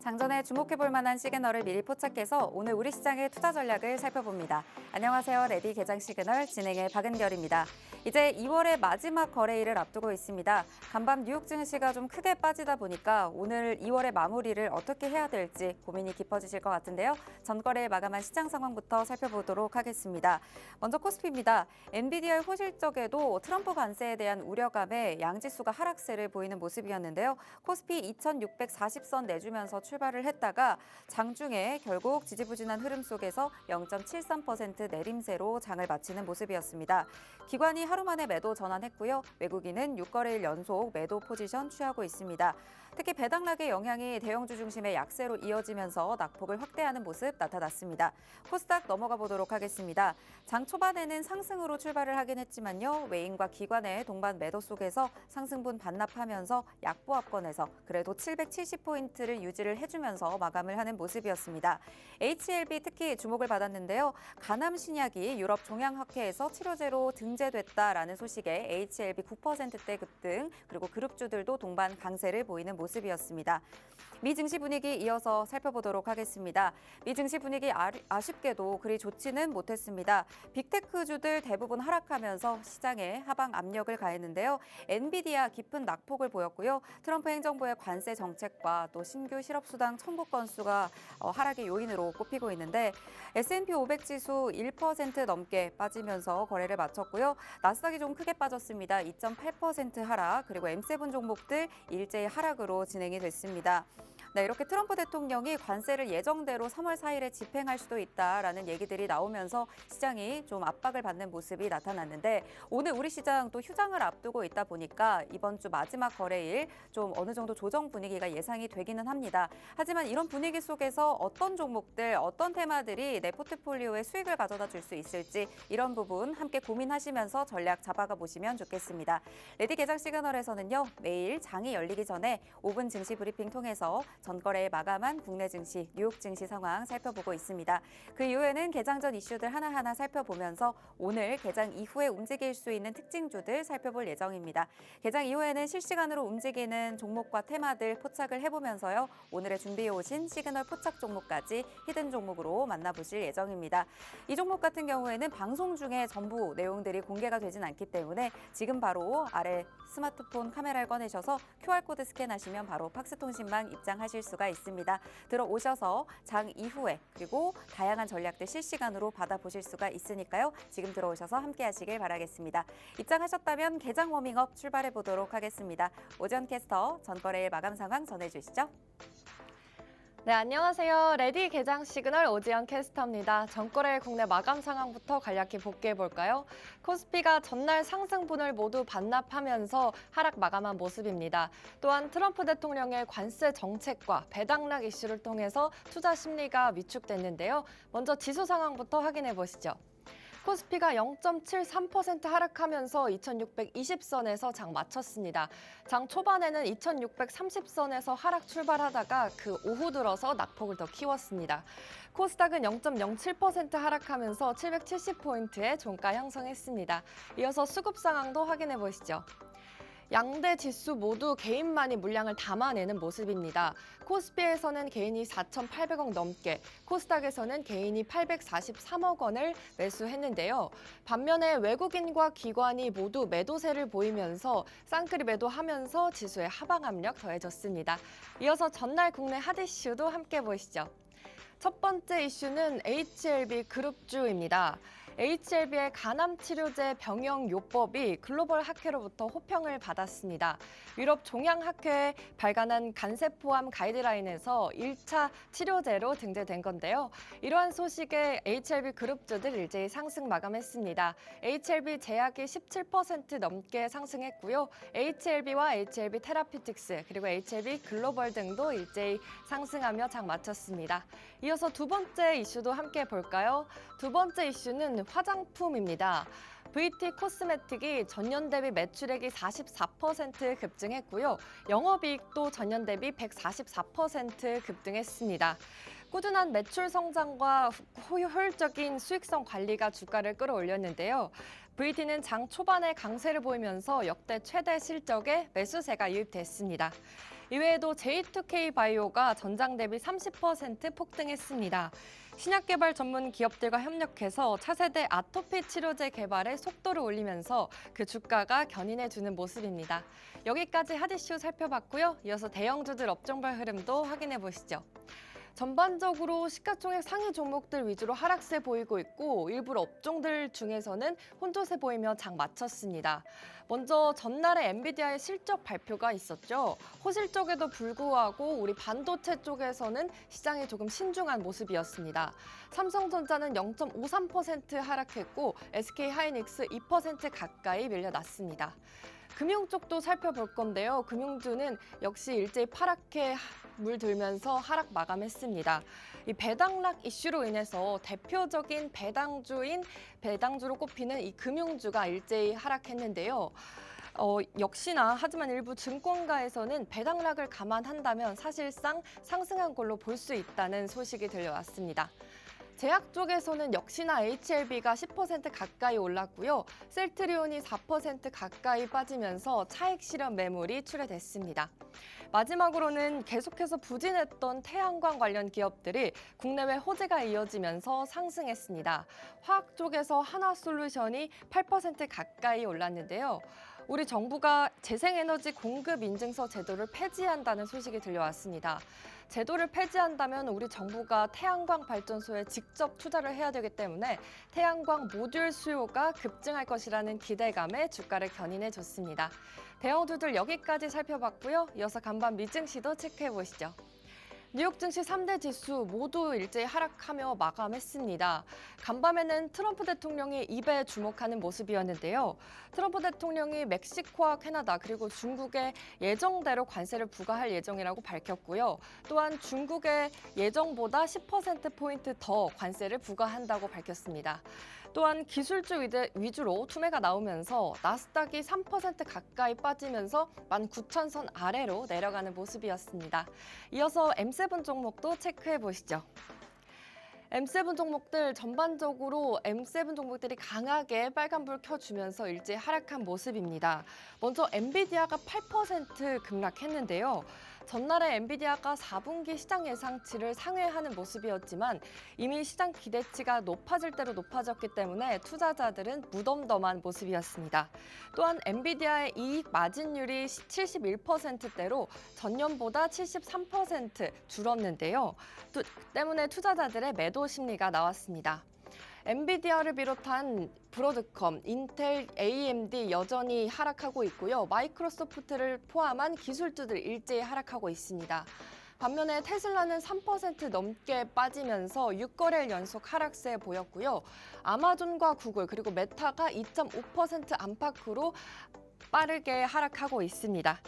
장전에 주목해볼 만한 시그널을 미리 포착해서 오늘 우리 시장의 투자 전략을 살펴봅니다. 안녕하세요. 레디 개장 시그널 진행의 박은결입니다. 이제 2월의 마지막 거래일을 앞두고 있습니다. 간밤 뉴욕 증시가 좀 크게 빠지다 보니까 오늘 2월의 마무리를 어떻게 해야 될지 고민이 깊어지실 것 같은데요. 전거래일 마감한 시장 상황부터 살펴보도록 하겠습니다. 먼저 코스피입니다. 엔비디아의 호실적에도 트럼프 관세에 대한 우려감에 양지수가 하락세를 보이는 모습이었는데요. 코스피 2640선 내주면서 출발을 했다가 장중에 결국 지지부진한 흐름 속에서 0.73% 내림세로 장을 마치는 모습이었습니다. 기관이 하루 만에 매도 전환했고요. 외국인은 6거래일 연속 매도 포지션 취하고 있습니다. 특히 배당락의 영향이 대형주 중심의 약세로 이어지면서 낙폭을 확대하는 모습 나타났습니다. 코스닥 넘어가 보도록 하겠습니다. 장 초반에는 상승으로 출발을 하긴 했지만요. 외인과 기관의 동반 매도 속에서 상승분 반납하면서 약보합권에서 그래도 770포인트를 유지를 해주면서 마감을 하는 모습이었습니다. HLB 특히 주목을 받았는데요. 가남 신약이 유럽 종양학회에서 치료제로 등재됐다라는 소식에 HLB 9%대 급등, 그리고 그룹주들도 동반 강세를 보이는 모습이었습니다. 미 증시 분위기 이어서 살펴보도록 하겠습니다. 미 증시 분위기 아쉽게도 그리 좋지는 못했습니다. 빅테크주들 대부분 하락하면서 시장에 하방 압력을 가했는데요. 엔비디아 깊은 낙폭을 보였고요. 트럼프 행정부의 관세 정책과 또 신규 실업수당 청구 건수가 하락의 요인으로 꼽히고 있는데 S&P 500 지수 1% 넘게 빠지면서 거래를 마쳤고요. 나스닥이 좀 크게 빠졌습니다. 2.8% 하락, 그리고 M7 종목들 일제히 하락으로 진행이 됐습니다. 네, 이렇게 트럼프 대통령이 관세를 예정대로 3월 4일에 집행할 수도 있다라는 얘기들이 나오면서 시장이 좀 압박을 받는 모습이 나타났는데 오늘 우리 시장 또 휴장을 앞두고 있다 보니까 이번 주 마지막 거래일 좀 어느 정도 조정 분위기가 예상이 되기는 합니다. 하지만 이런 분위기 속에서 어떤 종목들, 어떤 테마들이 내 포트폴리오에 수익을 가져다 줄 수 있을지 이런 부분 함께 고민하시면서 전략 잡아가 보시면 좋겠습니다. 레디 개장 시그널에서는요. 매일 장이 열리기 전에 5분 증시 브리핑 통해서 전거래에 마감한 국내 증시, 뉴욕 증시 상황 살펴보고 있습니다. 그 이후에는 개장 전 이슈들 하나하나 살펴보면서 오늘 개장 이후에 움직일 수 있는 특징주들 살펴볼 예정입니다. 개장 이후에는 실시간으로 움직이는 종목과 테마들 포착을 해보면서요. 오늘의 준비해 오신 시그널 포착 종목까지 히든 종목으로 만나보실 예정입니다. 이 종목 같은 경우에는 방송 중에 전부 내용들이 공개가 되진 않기 때문에 지금 바로 아래 스마트폰 카메라를 꺼내셔서 QR코드 스캔하시면 바로 팍스통신망 입장하실 수가 있습니다. 들어오셔서 장 이후에 그리고 다양한 전략들 실시간으로 받아보실 수가 있으니까요. 지금 들어오셔서 함께 하시길 바라겠습니다. 입장하셨다면 개장 워밍업 출발해 보도록 하겠습니다. 오전 캐스터 전거래일 마감 상황 전해주시죠. 네, 안녕하세요. 레디 개장 시그널 오지연 캐스터입니다. 전거래일 국내 마감 상황부터 간략히 복귀해 볼까요? 코스피가 전날 상승분을 모두 반납하면서 하락 마감한 모습입니다. 또한 트럼프 대통령의 관세 정책과 배당락 이슈를 통해서 투자 심리가 위축됐는데요. 먼저 지수 상황부터 확인해 보시죠. 코스피가 0.73% 하락하면서 2620선에서 장 마쳤습니다. 장 초반에는 2630선에서 하락 출발하다가 그 오후 들어서 낙폭을 더 키웠습니다. 코스닥은 0.07% 하락하면서 770포인트의 종가 형성했습니다. 이어서 수급 상황도 확인해 보시죠. 양대 지수 모두 개인만이 물량을 담아내는 모습입니다. 코스피에서는 개인이 4,800억 넘게, 코스닥에서는 개인이 843억 원을 매수했는데요. 반면에 외국인과 기관이 모두 매도세를 보이면서 쌍끌이 매도하면서 지수의 하방 압력 더해졌습니다. 이어서 전날 국내 핫 이슈도 함께 보시죠. 첫 번째 이슈는 HLB 그룹주입니다. HLB의 간암 치료제 병영요법이 글로벌 학회로부터 호평을 받았습니다. 유럽 종양학회에 발간한 간세포암 가이드라인에서 1차 치료제로 등재된 건데요. 이러한 소식에 HLB 그룹주들 일제히 상승 마감했습니다. HLB 제약이 17% 넘게 상승했고요. HLB와 HLB 테라피틱스 그리고 HLB 글로벌 등도 일제히 상승하며 장 마쳤습니다. 이어서 두 번째 이슈도 함께 볼까요? 두 번째 이슈는 화장품입니다. VT 코스메틱이 전년 대비 매출액이 44% 급증했고요. 영업이익도 전년 대비 144% 급등했습니다. 꾸준한 매출 성장과 효율적인 수익성 관리가 주가를 끌어올렸는데요. VT는 장 초반에 강세를 보이면서 역대 최대 실적에 매수세가 유입됐습니다. 이외에도 J2K 바이오가 전장 대비 30% 폭등했습니다. 신약 개발 전문 기업들과 협력해서 차세대 아토피 치료제 개발에 속도를 올리면서 그 주가가 견인해주는 모습입니다. 여기까지 핫이슈 살펴봤고요. 이어서 대형주들 업종별 흐름도 확인해 보시죠. 전반적으로 시가총액 상위 종목들 위주로 하락세 보이고 있고 일부 업종들 중에서는 혼조세 보이며 장 마쳤습니다. 먼저 전날에 엔비디아의 실적 발표가 있었죠. 호실적에도 불구하고 우리 반도체 쪽에서는 시장이 조금 신중한 모습이었습니다. 삼성전자는 0.53% 하락했고 SK하이닉스 2% 가까이 밀려났습니다. 금융 쪽도 살펴볼 건데요. 금융주는 역시 일제히 파랗게 물들면서 하락 마감했습니다. 이 배당락 이슈로 인해서 대표적인 배당주로 꼽히는 이 금융주가 일제히 하락했는데요. 역시나 하지만 일부 증권가에서는 배당락을 감안한다면 사실상 상승한 걸로 볼 수 있다는 소식이 들려왔습니다. 제약 쪽에서는 역시나 HLB가 10% 가까이 올랐고요. 셀트리온이 4% 가까이 빠지면서 차익 실현 매물이 출회됐습니다. 마지막으로는 계속해서 부진했던 태양광 관련 기업들이 국내외 호재가 이어지면서 상승했습니다. 화학 쪽에서 하나솔루션이 8% 가까이 올랐는데요. 우리 정부가 재생에너지 공급 인증서 제도를 폐지한다는 소식이 들려왔습니다. 제도를 폐지한다면 우리 정부가 태양광 발전소에 직접 투자를 해야 되기 때문에 태양광 모듈 수요가 급증할 것이라는 기대감에 주가를 견인해줬습니다. 대형주들 여기까지 살펴봤고요. 이어서 간밤 미증시도 체크해 보시죠. 뉴욕 증시 3대 지수 모두 일제히 하락하며 마감했습니다. 간밤에는 트럼프 대통령이 입에 주목하는 모습이었는데요. 트럼프 대통령이 멕시코와 캐나다 그리고 중국에 예정대로 관세를 부과할 예정이라고 밝혔고요. 또한 중국의 예정보다 10%포인트 더 관세를 부과한다고 밝혔습니다. 또한 기술주 위주로 투매가 나오면서 나스닥이 3% 가까이 빠지면서 19,000선 아래로 내려가는 모습이었습니다. 이어서 M7 종목도 체크해 보시죠. M7 종목들 전반적으로 M7 종목들이 강하게 빨간불 켜주면서 일제히 하락한 모습입니다. 먼저 엔비디아가 8% 급락했는데요. 전날에 엔비디아가 4분기 시장 예상치를 상회하는 모습이었지만 이미 시장 기대치가 높아질 대로 높아졌기 때문에 투자자들은 무덤덤한 모습이었습니다. 또한 엔비디아의 이익 마진율이 71%대로 전년보다 73% 줄었는데요. 때문에 투자자들의 매도 심리가 나왔습니다. 엔비디아를 비롯한 브로드컴, 인텔, AMD 여전히 하락하고 있고요. 마이크로소프트를 포함한 기술주들 일제히 하락하고 있습니다. 반면에 테슬라는 3% 넘게 빠지면서 6거래일 연속 하락세 보였고요. 아마존과 구글 그리고 메타가 2.5% 안팎으로 빠르게 하락하고 있습니다.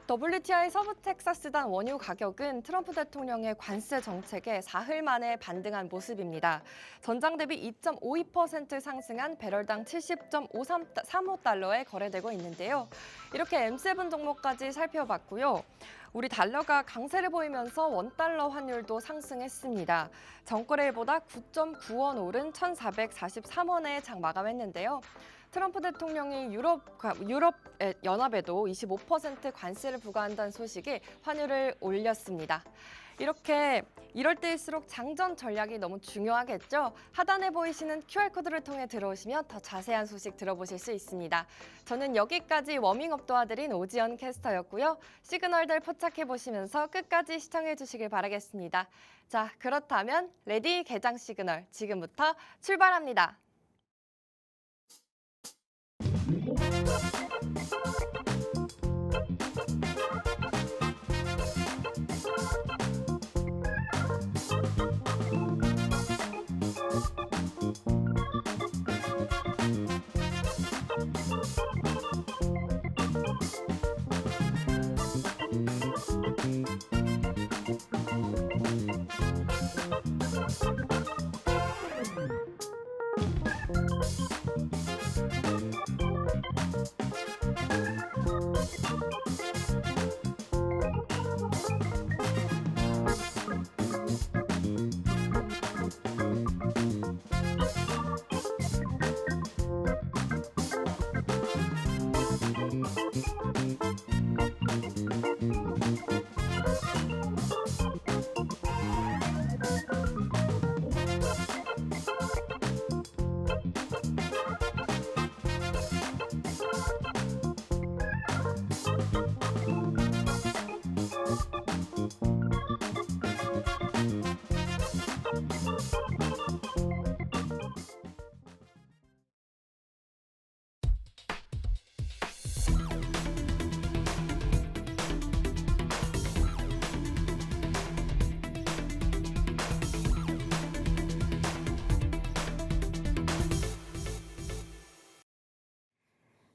WTI 서부 텍사스단 원유 가격은 트럼프 대통령의 관세 정책에 사흘 만에 반등한 모습입니다. 전장 대비 2.52% 상승한 배럴당 70.35달러에 거래되고 있는데요. 이렇게 M7 종목까지 살펴봤고요. 우리 달러가 강세를 보이면서 원달러 환율도 상승했습니다. 전거래일보다 9.9원 오른 1,443원에 장 마감했는데요. 트럼프 대통령이 유럽 연합에도 25% 관세를 부과한다는 소식이 환율을 올렸습니다. 이럴 때일수록 장전 전략이 너무 중요하겠죠? 하단에 보이시는 QR코드를 통해 들어오시면 더 자세한 소식 들어보실 수 있습니다. 저는 여기까지 워밍업 도와드린 오지연 캐스터였고요. 시그널들 포착해보시면서 끝까지 시청해주시길 바라겠습니다. 자, 그렇다면 레디 개장 시그널 지금부터 출발합니다.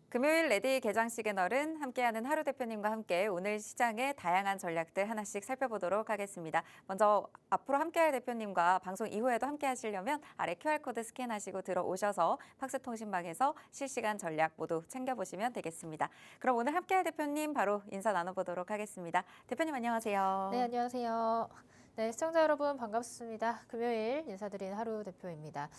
금요일 레디 개장 시그널은 함께하는 하루 대표님과 함께 오늘 시장의 다양한 전략들 하나씩 살펴보도록 하겠습니다. 먼저 앞으로 함께할 대표님과 방송 이후에도 함께하시려면 아래 QR코드 스캔하시고 들어오셔서 팍스통신방에서 실시간 전략 모두 챙겨보시면 되겠습니다. 그럼 오늘 함께할 대표님 바로 인사 나눠보도록 하겠습니다. 대표님 안녕하세요. 네, 안녕하세요. 네, 시청자 여러분 반갑습니다. 금요일 인사드린 하루 대표입니다.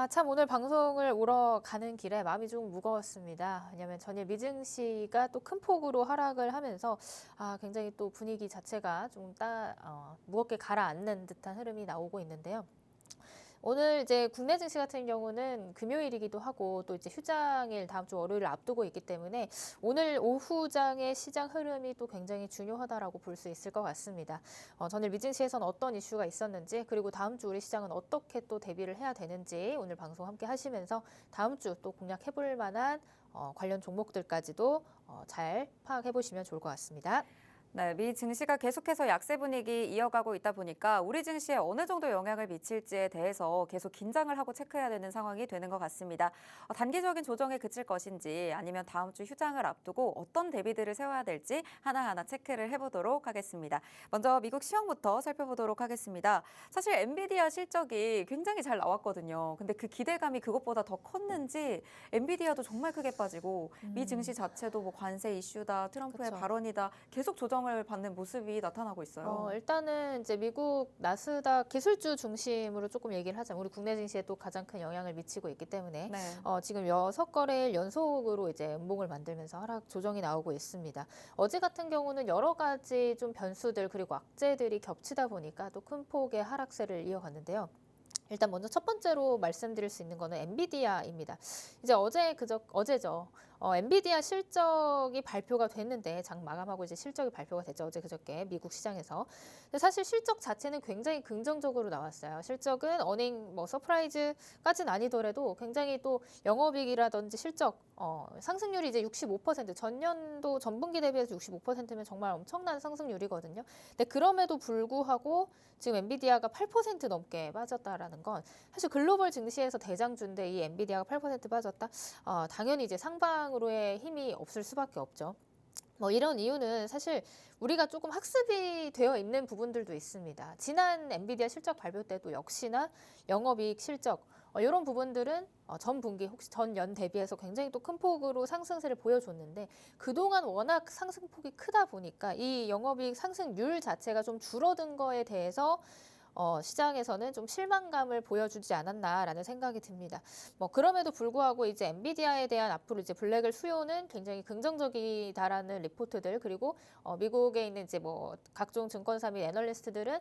참 오늘 방송을 오러 가는 길에 마음이 좀 무거웠습니다. 왜냐하면 전일 미증시가 또 큰 폭으로 하락을 하면서 굉장히 또 분위기 자체가 좀 무겁게 가라앉는 듯한 흐름이 나오고 있는데요. 오늘 이제 국내 증시 같은 경우는 금요일이기도 하고 또 이제 휴장일 다음 주 월요일을 앞두고 있기 때문에 오늘 오후장의 시장 흐름이 또 굉장히 중요하다라고 볼 수 있을 것 같습니다. 전일 미증시에서는 어떤 이슈가 있었는지 그리고 다음 주 우리 시장은 어떻게 또 대비를 해야 되는지 오늘 방송 함께 하시면서 다음 주 또 공략해 볼 만한 관련 종목들까지도 잘 파악해 보시면 좋을 것 같습니다. 네, 미 증시가 계속해서 약세 분위기 이어가고 있다 보니까 우리 증시에 어느 정도 영향을 미칠지에 대해서 계속 긴장을 하고 체크해야 되는 상황이 되는 것 같습니다. 단기적인 조정에 그칠 것인지 아니면 다음 주 휴장을 앞두고 어떤 대비들을 세워야 될지 하나하나 체크를 해보도록 하겠습니다. 먼저 미국 시황부터 살펴보도록 하겠습니다. 사실 엔비디아 실적이 굉장히 잘 나왔거든요. 근데 그 기대감이 그것보다 더 컸는지 엔비디아도 정말 크게 빠지고 미 증시 자체도 뭐 관세 이슈다, 트럼프의 그쵸. 발언이다 계속 조정을 받는 모습이 나타나고 있어요. 일단은 이제 미국 나스닥 기술주 중심으로 조금 얘기를 하자면 우리 국내 증시에 또 가장 큰 영향을 미치고 있기 때문에 네. 지금 6거래일 연속으로 이제 음봉을 만들면서 하락 조정이 나오고 있습니다. 어제 같은 경우는 여러 가지 좀 변수들 그리고 악재들이 겹치다 보니까 또 큰 폭의 하락세를 이어갔는데요. 일단 먼저 첫 번째로 말씀드릴 수 있는 거는 엔비디아입니다. 이제 어제죠. 엔비디아 실적이 발표가 됐는데 장 마감하고 이제 실적이 발표가 됐죠. 어제 그저께 미국 시장에서. 근데 사실 실적 자체는 굉장히 긍정적으로 나왔어요. 실적은 어닝 서프라이즈까지는 아니더라도 굉장히 또 영업이익이라든지 실적 상승률이 이제 65% 전분기 대비해서 65%면 정말 엄청난 상승률이거든요. 근데 그럼에도 불구하고 지금 엔비디아가 8% 넘게 빠졌다라는 건 사실 글로벌 증시에서 대장주인데 이 엔비디아가 8% 빠졌다? 당연히 이제 상방으로의 힘이 없을 수밖에 없죠. 뭐 이런 이유는 사실 우리가 조금 학습이 되어 있는 부분들도 있습니다. 지난 엔비디아 실적 발표 때도 역시나 영업이익 실적 이런 부분들은 전 분기 혹시 전년 대비해서 굉장히 또 큰 폭으로 상승세를 보여줬는데 그동안 워낙 상승폭이 크다 보니까 이 영업이익 상승률 자체가 좀 줄어든 거에 대해서 시장에서는 좀 실망감을 보여주지 않았나라는 생각이 듭니다. 뭐 그럼에도 불구하고 이제 엔비디아에 대한 앞으로 이제 블랙을 수요는 굉장히 긍정적이다라는 리포트들 그리고 미국에 있는 이제 뭐 각종 증권사 및 애널리스트들은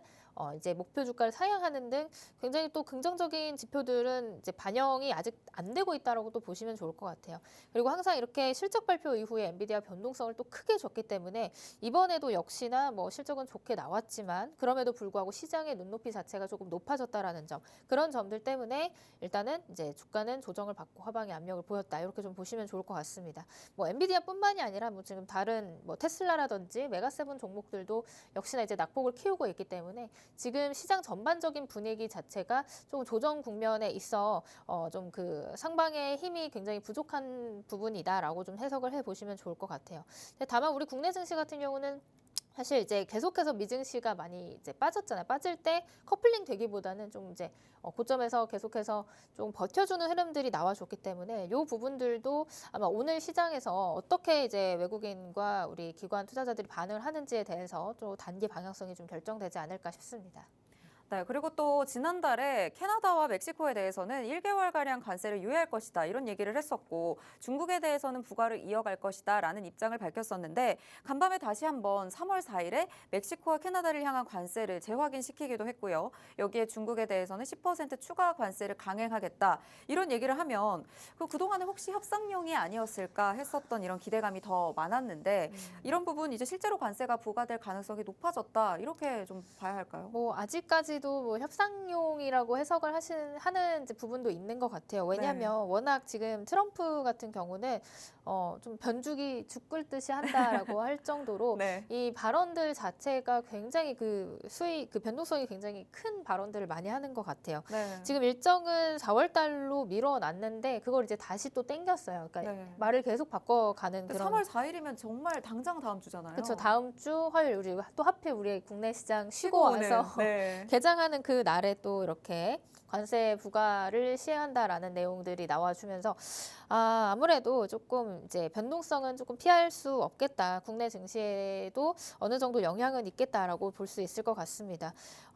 이제 목표 주가를 상향하는 등 굉장히 또 긍정적인 지표들은 이제 반영이 아직 안 되고 있다라고 또 보시면 좋을 것 같아요. 그리고 항상 이렇게 실적 발표 이후에 엔비디아 변동성을 또 크게 줬기 때문에 이번에도 역시나 뭐 실적은 좋게 나왔지만 그럼에도 불구하고 시장의 눈높이 자체가 조금 높아졌다라는 점 그런 점들 때문에 일단은 이제 주가는 조정을 받고 하방의 압력을 보였다 이렇게 좀 보시면 좋을 것 같습니다. 뭐 엔비디아뿐만이 아니라 뭐 지금 다른 뭐 테슬라라든지 메가세븐 종목들도 역시나 이제 낙폭을 키우고 있기 때문에 지금 시장 전반적인 분위기 자체가 조금 조정 국면에 있어 좀 그 상방의 힘이 굉장히 부족한 부분이다라고 좀 해석을 해보시면 좋을 것 같아요. 근데 다만 우리 국내 증시 같은 경우는 사실 이제 계속해서 미증시가 많이 이제 빠졌잖아요. 빠질 때 커플링 되기보다는 좀 이제 고점에서 계속해서 좀 버텨주는 흐름들이 나와줬기 때문에 이 부분들도 아마 오늘 시장에서 어떻게 이제 외국인과 우리 기관 투자자들이 반응을 하는지에 대해서 좀 단기 방향성이 좀 결정되지 않을까 싶습니다. 네, 그리고 또 지난달에 캐나다와 멕시코에 대해서는 1개월가량 관세를 유예할 것이다 이런 얘기를 했었고 중국에 대해서는 부과를 이어갈 것이다 라는 입장을 밝혔었는데 간밤에 다시 한번 3월 4일에 멕시코와 캐나다를 향한 관세를 재확인시키기도 했고요. 여기에 중국에 대해서는 10% 추가 관세를 강행하겠다 이런 얘기를 하면 그동안에 혹시 협상용이 아니었을까 했었던 이런 기대감이 더 많았는데 이런 부분 이제 실제로 관세가 부과될 가능성이 높아졌다 이렇게 좀 봐야 할까요? 뭐 아직까지도 뭐 협상용이라고 해석을 하는 이제 부분도 있는 것 같아요. 왜냐하면 워낙 지금 트럼프 같은 경우는 좀 변죽이 죽 끓듯이 한다라고 할 정도로 네. 이 발언들 자체가 굉장히 그 변동성이 굉장히 큰 발언들을 많이 하는 것 같아요. 네. 지금 일정은 4월 달로 미뤄놨는데 그걸 이제 다시 또 땡겼어요. 그러니까 네. 말을 계속 바꿔가는 근데 그런. 3월 4일이면 정말 당장 다음 주잖아요. 그렇죠. 다음 주 화요일 우리 또 하필 우리 국내 시장 쉬고 오는, 와서 네. 개장하는 그 날에 또 이렇게 관세 부과를 시행한다라는 내용들이 나와주면서 아무래도 조금 이제 변동성은 조금 피할 수 없겠다. 국내 증시에도 어느 정도 영향은 있겠다라고 볼 수 있을 것 같습니다.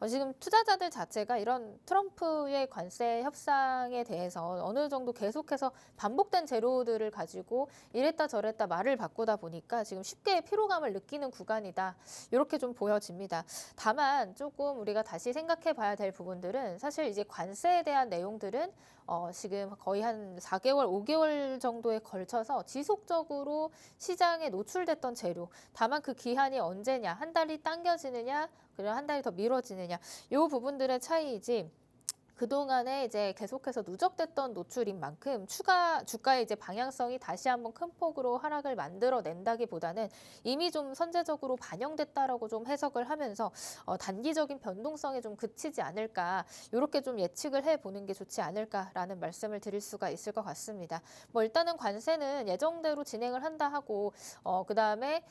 지금 투자자들 자체가 이런 트럼프의 관세 협상에 대해서 어느 정도 계속해서 반복된 재료들을 가지고 이랬다 저랬다 말을 바꾸다 보니까 지금 쉽게 피로감을 느끼는 구간이다. 이렇게 좀 보여집니다. 다만 조금 우리가 다시 생각해 봐야 될 부분들은 사실 이제 관세에 대한 내용들은 지금 거의 한 4개월, 5개월 정도에 걸쳐서 지속적으로 시장에 노출됐던 재료. 다만 그 기한이 언제냐, 한 달이 당겨지느냐, 그리고 한 달이 더 미뤄지느냐, 이 부분들의 차이이지. 그동안에 이제 계속해서 누적됐던 노출인 만큼 추가 주가의 이제 방향성이 다시 한번 큰 폭으로 하락을 만들어낸다기보다는 이미 좀 선제적으로 반영됐다라고 좀 해석을 하면서 단기적인 변동성에 좀 그치지 않을까 이렇게 좀 예측을 해보는 게 좋지 않을까라는 말씀을 드릴 수가 있을 것 같습니다. 뭐 일단은 관세는 예정대로 진행을 한다 하고 그다음에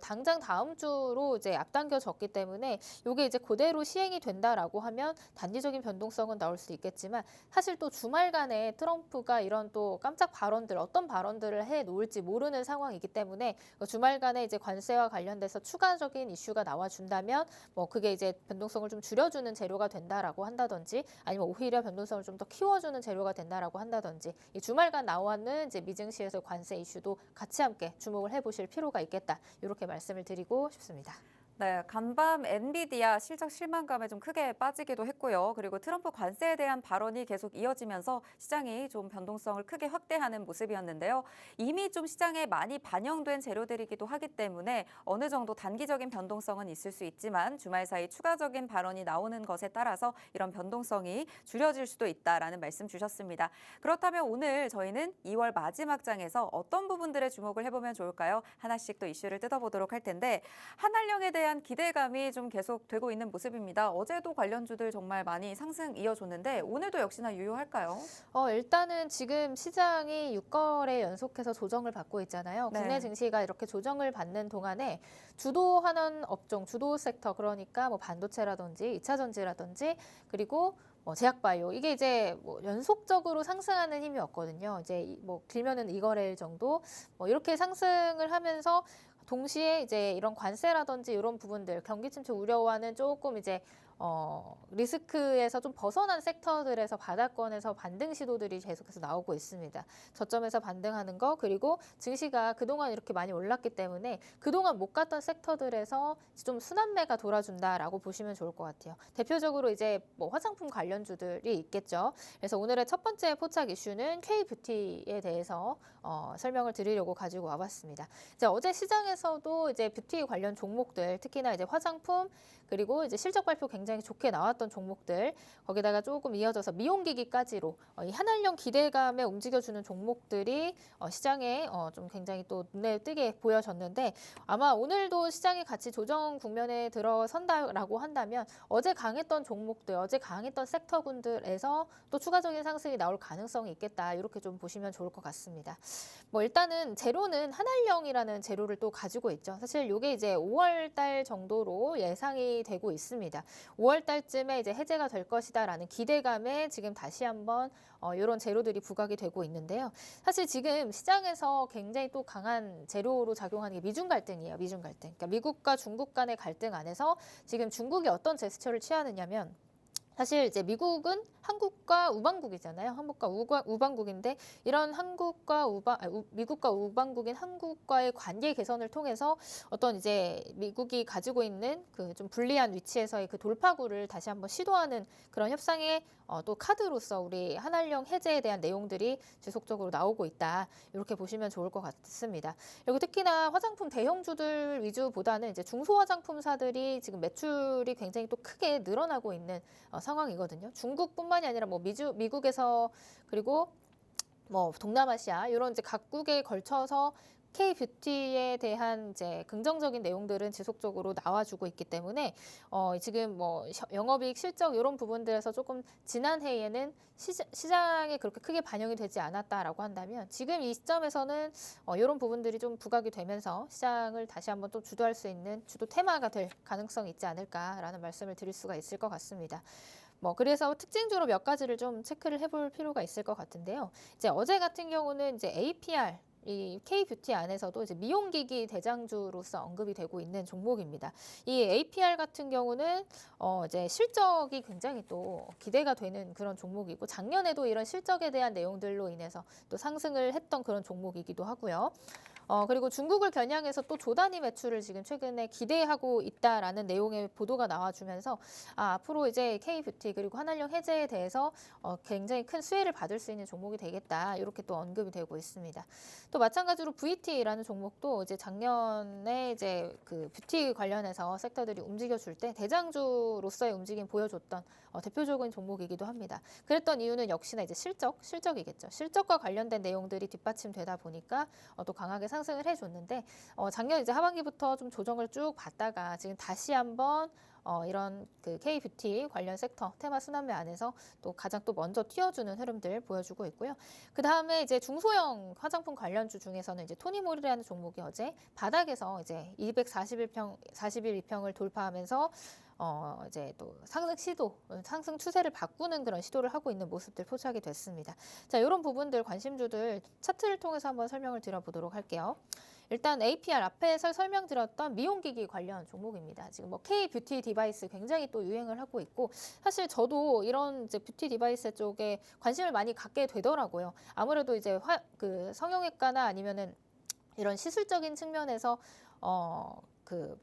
당장 다음 주로 이제 앞당겨졌기 때문에 이게 이제 그대로 시행이 된다라고 하면 단기적인 변동성은 나올 수 있겠지만 사실 또 주말간에 트럼프가 이런 또 깜짝 발언들 어떤 발언들을 해 놓을지 모르는 상황이기 때문에 주말간에 이제 관세와 관련돼서 추가적인 이슈가 나와준다면 뭐 그게 이제 변동성을 좀 줄여주는 재료가 된다라고 한다든지 아니면 오히려 변동성을 좀 더 키워주는 재료가 된다라고 한다든지 이 주말간 나오는 이제 미증시에서 관세 이슈도 같이 함께 주목을 해보실 필요가 있겠다. 이렇게 말씀을 드리고 싶습니다. 네, 간밤 엔비디아 실적 실망감에 좀 크게 빠지기도 했고요. 그리고 트럼프 관세에 대한 발언이 계속 이어지면서 시장이 좀 변동성을 크게 확대하는 모습이었는데요. 이미 좀 시장에 많이 반영된 재료들이기도 하기 때문에 어느 정도 단기적인 변동성은 있을 수 있지만 주말 사이 추가적인 발언이 나오는 것에 따라서 이런 변동성이 줄여질 수도 있다라는 말씀 주셨습니다. 그렇다면 오늘 저희는 2월 마지막 장에서 어떤 부분들에 주목을 해보면 좋을까요? 하나씩 또 이슈를 뜯어보도록 할 텐데 한한령에 대한 기대감이 좀 계속되고 있는 모습입니다. 어제도 관련주들 정말 많이 상승 이어졌는데 오늘도 역시나 유효할까요? 일단은 지금 시장이 6거래 연속해서 조정을 받고 있잖아요. 네. 국내 증시가 이렇게 조정을 받는 동안에 주도하는 업종, 주도 섹터 그러니까 뭐 반도체라든지 2차 전지라든지 그리고 제약바이오 이게 이제 뭐 연속적으로 상승하는 힘이었거든요. 이제 뭐 길면은 2거래일 정도 이렇게 상승을 하면서 동시에 이제 이런 관세라든지 이런 부분들 경기 침체 우려와는 조금 이제 리스크에서 좀 벗어난 섹터들에서 바닥권에서 반등 시도들이 계속해서 나오고 있습니다. 저점에서 반등하는 거 그리고 증시가 그동안 이렇게 많이 올랐기 때문에 그동안 못 갔던 섹터들에서 좀 순환매가 돌아준다라고 보시면 좋을 것 같아요. 대표적으로 이제 뭐 화장품 관련주들이 있겠죠. 그래서 오늘의 첫 번째 포착 이슈는 K뷰티에 대해서 설명을 드리려고 가지고 와봤습니다. 이제 어제 시장에서도 이제 뷰티 관련 종목들 특히나 이제 화장품 그리고 이제 실적 발표 굉장히 좋게 나왔던 종목들 거기다가 조금 이어져서 미용기기까지로 이 한한령 기대감에 움직여주는 종목들이 시장에 좀 굉장히 또 눈에 띄게 보여졌는데 아마 오늘도 시장이 같이 조정 국면에 들어선다라고 한다면 어제 강했던 종목들, 어제 강했던 섹터군들에서 또 추가적인 상승이 나올 가능성이 있겠다 이렇게 좀 보시면 좋을 것 같습니다. 뭐 일단은 재료는 한한령이라는 재료를 또 가지고 있죠. 사실 이게 이제 5월 달 정도로 예상이 되고 있습니다. 5월 달쯤에 이제 해제가 될 것이다라는 기대감에 지금 다시 한번 이런 재료들이 부각이 되고 있는데요. 사실 지금 시장에서 굉장히 또 강한 재료로 작용하는 게 미중 갈등이에요. 미중 갈등. 그러니까 미국과 중국 간의 갈등 안에서 지금 중국이 어떤 제스처를 취하느냐면 사실 이제 미국은 한국과 우방국이잖아요. 한국과 우방국인데 이런 미국과 우방국인 한국과의 관계 개선을 통해서 어떤 이제 미국이 가지고 있는 그 좀 불리한 위치에서의 그 돌파구를 다시 한번 시도하는 그런 협상의 또 카드로서 우리 한한령 해제에 대한 내용들이 지속적으로 나오고 있다. 이렇게 보시면 좋을 것 같습니다. 그리고 특히나 화장품 대형주들 위주보다는 이제 중소화장품사들이 지금 매출이 굉장히 또 크게 늘어나고 있는 상황이거든요. 중국뿐만이 아니라 뭐 미국에서 그리고 뭐 동남아시아 이런 이제 각국에 걸쳐서 K-뷰티에 대한 이제 긍정적인 내용들은 지속적으로 나와주고 있기 때문에 지금 뭐 영업이익 실적 이런 부분들에서 조금 지난 해에는 시장에 그렇게 크게 반영이 되지 않았다라고 한다면 지금 이 시점에서는 이런 부분들이 좀 부각이 되면서 시장을 다시 한번 또 주도할 수 있는 주도 테마가 될 가능성이 있지 않을까라는 말씀을 드릴 수가 있을 것 같습니다. 뭐 그래서 특징주로 몇 가지를 좀 체크를 해볼 필요가 있을 것 같은데요. 이제 어제 같은 경우는 이제 APR 이 K-뷰티 안에서도 이제 미용기기 대장주로서 언급이 되고 있는 종목입니다. 이 APR 같은 경우는 이제 실적이 굉장히 또 기대가 되는 그런 종목이고 작년에도 이런 실적에 대한 내용들로 인해서 또 상승을 했던 그런 종목이기도 하고요. 그리고 중국을 겨냥해서 또 조단위 매출을 지금 최근에 기대하고 있다라는 내용의 보도가 나와주면서 앞으로 이제 K-뷰티 그리고 한한령 해제에 대해서 굉장히 큰 수혜를 받을 수 있는 종목이 되겠다 이렇게 또 언급이 되고 있습니다. 또 마찬가지로 VT라는 종목도 이제 작년에 이제 그 뷰티 관련해서 섹터들이 움직여줄 때 대장주로서의 움직임 보여줬던 대표적인 종목이기도 합니다. 그랬던 이유는 역시나 이제 실적이겠죠. 실적과 관련된 내용들이 뒷받침되다 보니까 또 강하게 상승을 해줬는데 작년 이제 하반기부터 좀 조정을 쭉 받다가 지금 다시 한번 이런 그 K-뷰티 관련 섹터 테마 순환매 안에서 또 가장 또 먼저 튀어주는 흐름들 보여주고 있고요. 그 다음에 이제 중소형 화장품 관련주 중에서는 이제 토니모리라는 종목이 어제 바닥에서 이제 41평을 돌파하면서 이제 또 상승 추세를 바꾸는 그런 시도를 하고 있는 모습들 포착이 됐습니다. 자, 이런 부분들 관심주들 차트를 통해서 한번 설명을 드려보도록 할게요. 일단 APR 앞에서 설명드렸던 미용기기 관련 종목입니다. 지금 뭐 K-뷰티 디바이스 굉장히 또 유행을 하고 있고 사실 저도 이런 이제 뷰티 디바이스 쪽에 관심을 많이 갖게 되더라고요. 아무래도 이제 그 성형외과나 아니면은 이런 시술적인 측면에서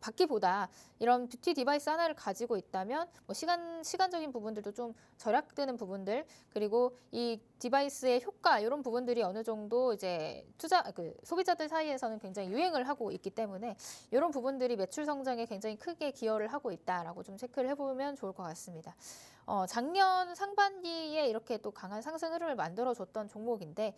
받기보다 이런 뷰티 디바이스 하나를 가지고 있다면 뭐 시간적인 부분들도 좀 절약되는 부분들 그리고 이 디바이스의 효과 이런 부분들이 어느 정도 이제 소비자들 사이에서는 굉장히 유행을 하고 있기 때문에 이런 부분들이 매출 성장에 굉장히 크게 기여를 하고 있다라고 좀 체크를 해보면 좋을 것 같습니다. 작년 상반기에 이렇게 또 강한 상승 흐름을 만들어줬던 종목인데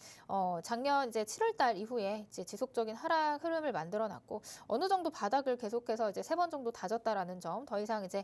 작년 이제 7월달 이후에 이제 지속적인 하락 흐름을 만들어놨고 어느 정도 바닥을 계속해서 이제 3번 정도 다졌다라는 점, 더 이상 이제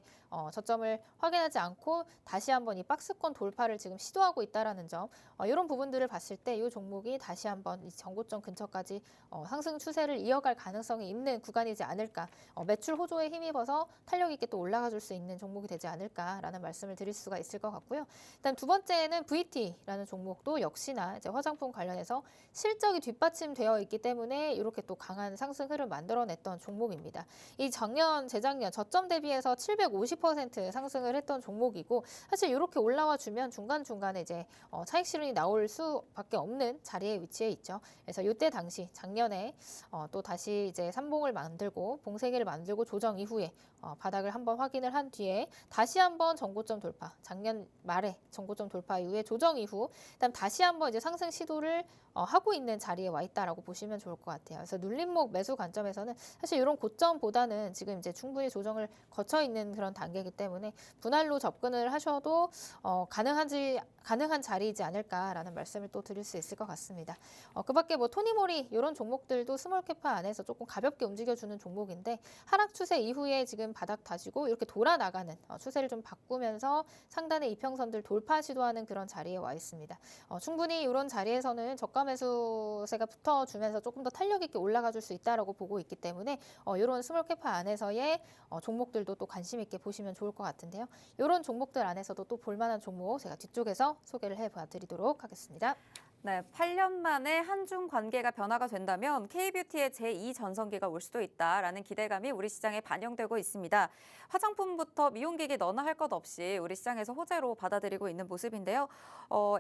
저점을 확인하지 않고 다시 한번 이 박스권 돌파를 지금 시도하고 있다라는 점, 이런 부분들을 봤을 때 이 종목이 다시 한번 이 전고점 근처까지 상승 추세를 이어갈 가능성이 있는 구간이지 않을까, 매출 호조에 힘입어서 탄력 있게 또 올라가줄 수 있는 종목이 되지 않을까라는 말씀을 드릴 수가 있을 것 같고요. 일단 두 번째는 VT라는 종목도 역시나 이제 화장품 관련해서 실적이 뒷받침되어 있기 때문에 이렇게 또 강한 상승 흐름 만들어냈던 종목입니다. 이 재작년 저점 대비해서 750% 상승을 했던 종목이고 사실 이렇게 올라와 주면 중간중간에 이제 차익 실현이 나올 수밖에 없는 자리에 위치해 있죠. 그래서 이때 당시 작년에 또 다시 이제 삼봉을 만들고 봉쇄기를 만들고 조정 이후에 바닥을 한번 확인을 한 뒤에 다시 한번 전고점 돌파, 작년 말에 전고점 돌파 이후에 조정 이후 그다음 다시 한번 이제 상승 시도를 하고 있는 자리에 와 있다라고 보시면 좋을 것 같아요. 그래서 눌림목 매수 관점에서는 사실 이런 고점보다는 지금 이제 충분히 조정을 거쳐 있는 그런 단계이기 때문에 분할로 접근을 하셔도 가능한 자리이지 않을까라는 말씀을 또 드릴 수 있을 것 같습니다. 그밖에 뭐 토니모리 이런 종목들도 스몰캐파 안에서 조금 가볍게 움직여주는 종목인데 하락 추세 이후에 지금 바닥 다지고 이렇게 돌아 나가는 추세를 좀 바꾸면서 상단의 이평선들 돌파 시도하는 그런 자리에 와 있습니다. 충분히 이런 자리에서는 저가 매수세가 붙어주면서 조금 더 탄력 있게 올라가 줄 수 있다라고 보고 있기 때문에 이런 스몰캐파 안에서의 종목들도 또 관심 있게 보시면 좋을 것 같은데요. 이런 종목들 안에서도 또 볼만한 종목 제가 뒤쪽에서 소개를 해봐드리도록 하겠습니다. 네, 8년 만에 한중 관계가 변화가 된다면 K-뷰티의 제2전성기가 올 수도 있다라는 기대감이 우리 시장에 반영되고 있습니다. 화장품부터 미용기기 너나 할 것 없이 우리 시장에서 호재로 받아들이고 있는 모습인데요.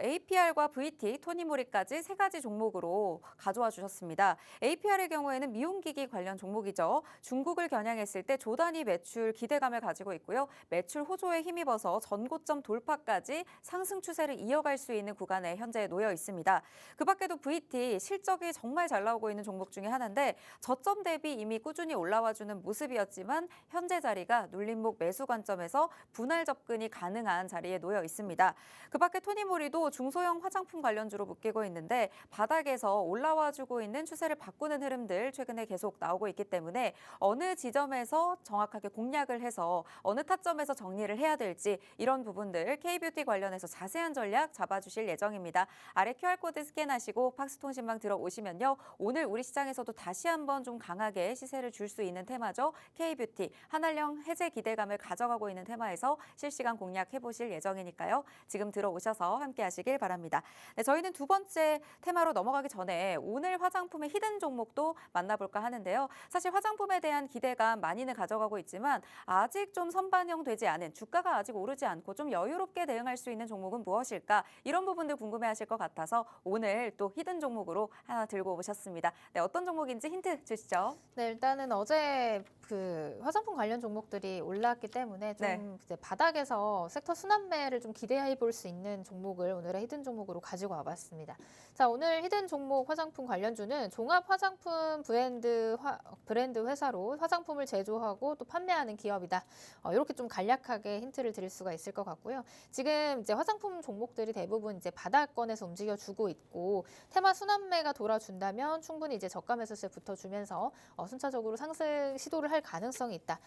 APR과 VT, 토니모리까지 3가지 종목으로 가져와 주셨습니다. APR의 경우에는 미용기기 관련 종목이죠. 중국을 겨냥했을 때 조단위 매출 기대감을 가지고 있고요. 매출 호조에 힘입어서 전고점 돌파까지 상승 추세를 이어갈 수 있는 구간에 현재 놓여 있습니다. 있습니다. 그 밖에도 VT 실적이 정말 잘 나오고 있는 종목 중에 하나인데 저점 대비 이미 꾸준히 올라와주는 모습이었지만 현재 자리가 눌림목 매수 관점에서 분할 접근이 가능한 자리에 놓여 있습니다. 그 밖에 토니모리도 중소형 화장품 관련주로 묶이고 있는데 바닥에서 올라와주고 있는 추세를 바꾸는 흐름들 최근에 계속 나오고 있기 때문에 어느 지점에서 정확하게 공략을 해서 어느 타점에서 정리를 해야 될지 이런 부분들 K뷰티 관련해서 자세한 전략 잡아주실 예정입니다. 아래 QR코드 스캔하시고 팍스통신망 들어오시면요. 오늘 우리 시장에서도 다시 한번 좀 강하게 시세를 줄 수 있는 테마죠. K뷰티, 한알령 해제 기대감을 가져가고 있는 테마에서 실시간 공략해보실 예정이니까요. 지금 들어오셔서 함께 하시길 바랍니다. 네, 저희는 두 번째 테마로 넘어가기 전에 오늘 화장품의 히든 종목도 만나볼까 하는데요. 사실 화장품에 대한 기대감 많이는 가져가고 있지만 아직 좀 선반영되지 않은 주가가 아직 오르지 않고 좀 여유롭게 대응할 수 있는 종목은 무엇일까? 이런 부분들 궁금해하실 것 같아서 오늘 또 히든 종목으로 하나 들고 오셨습니다. 네, 어떤 종목인지 힌트 주시죠. 네, 일단은 어제 그 화장품 관련 종목들이 올랐기 때문에 좀 네. 이제 바닥에서 섹터 순환매를 좀 기대해 볼 수 있는 종목을 오늘의 히든 종목으로 가지고 와봤습니다. 자, 오늘 히든 종목 화장품 관련주는 종합 화장품 브랜드 회사로 화장품을 제조하고 또 판매하는 기업이다. 이렇게 좀 간략하게 힌트를 드릴 수가 있을 것 같고요. 지금 이제 화장품 종목들이 대부분 이제 바닥권에서 움직여주고 있고 테마 순환매가 돌아준다면 충분히 이제 저가 매수세 붙어주면서 순차적으로 상승 시도를 할 가능성이 있다.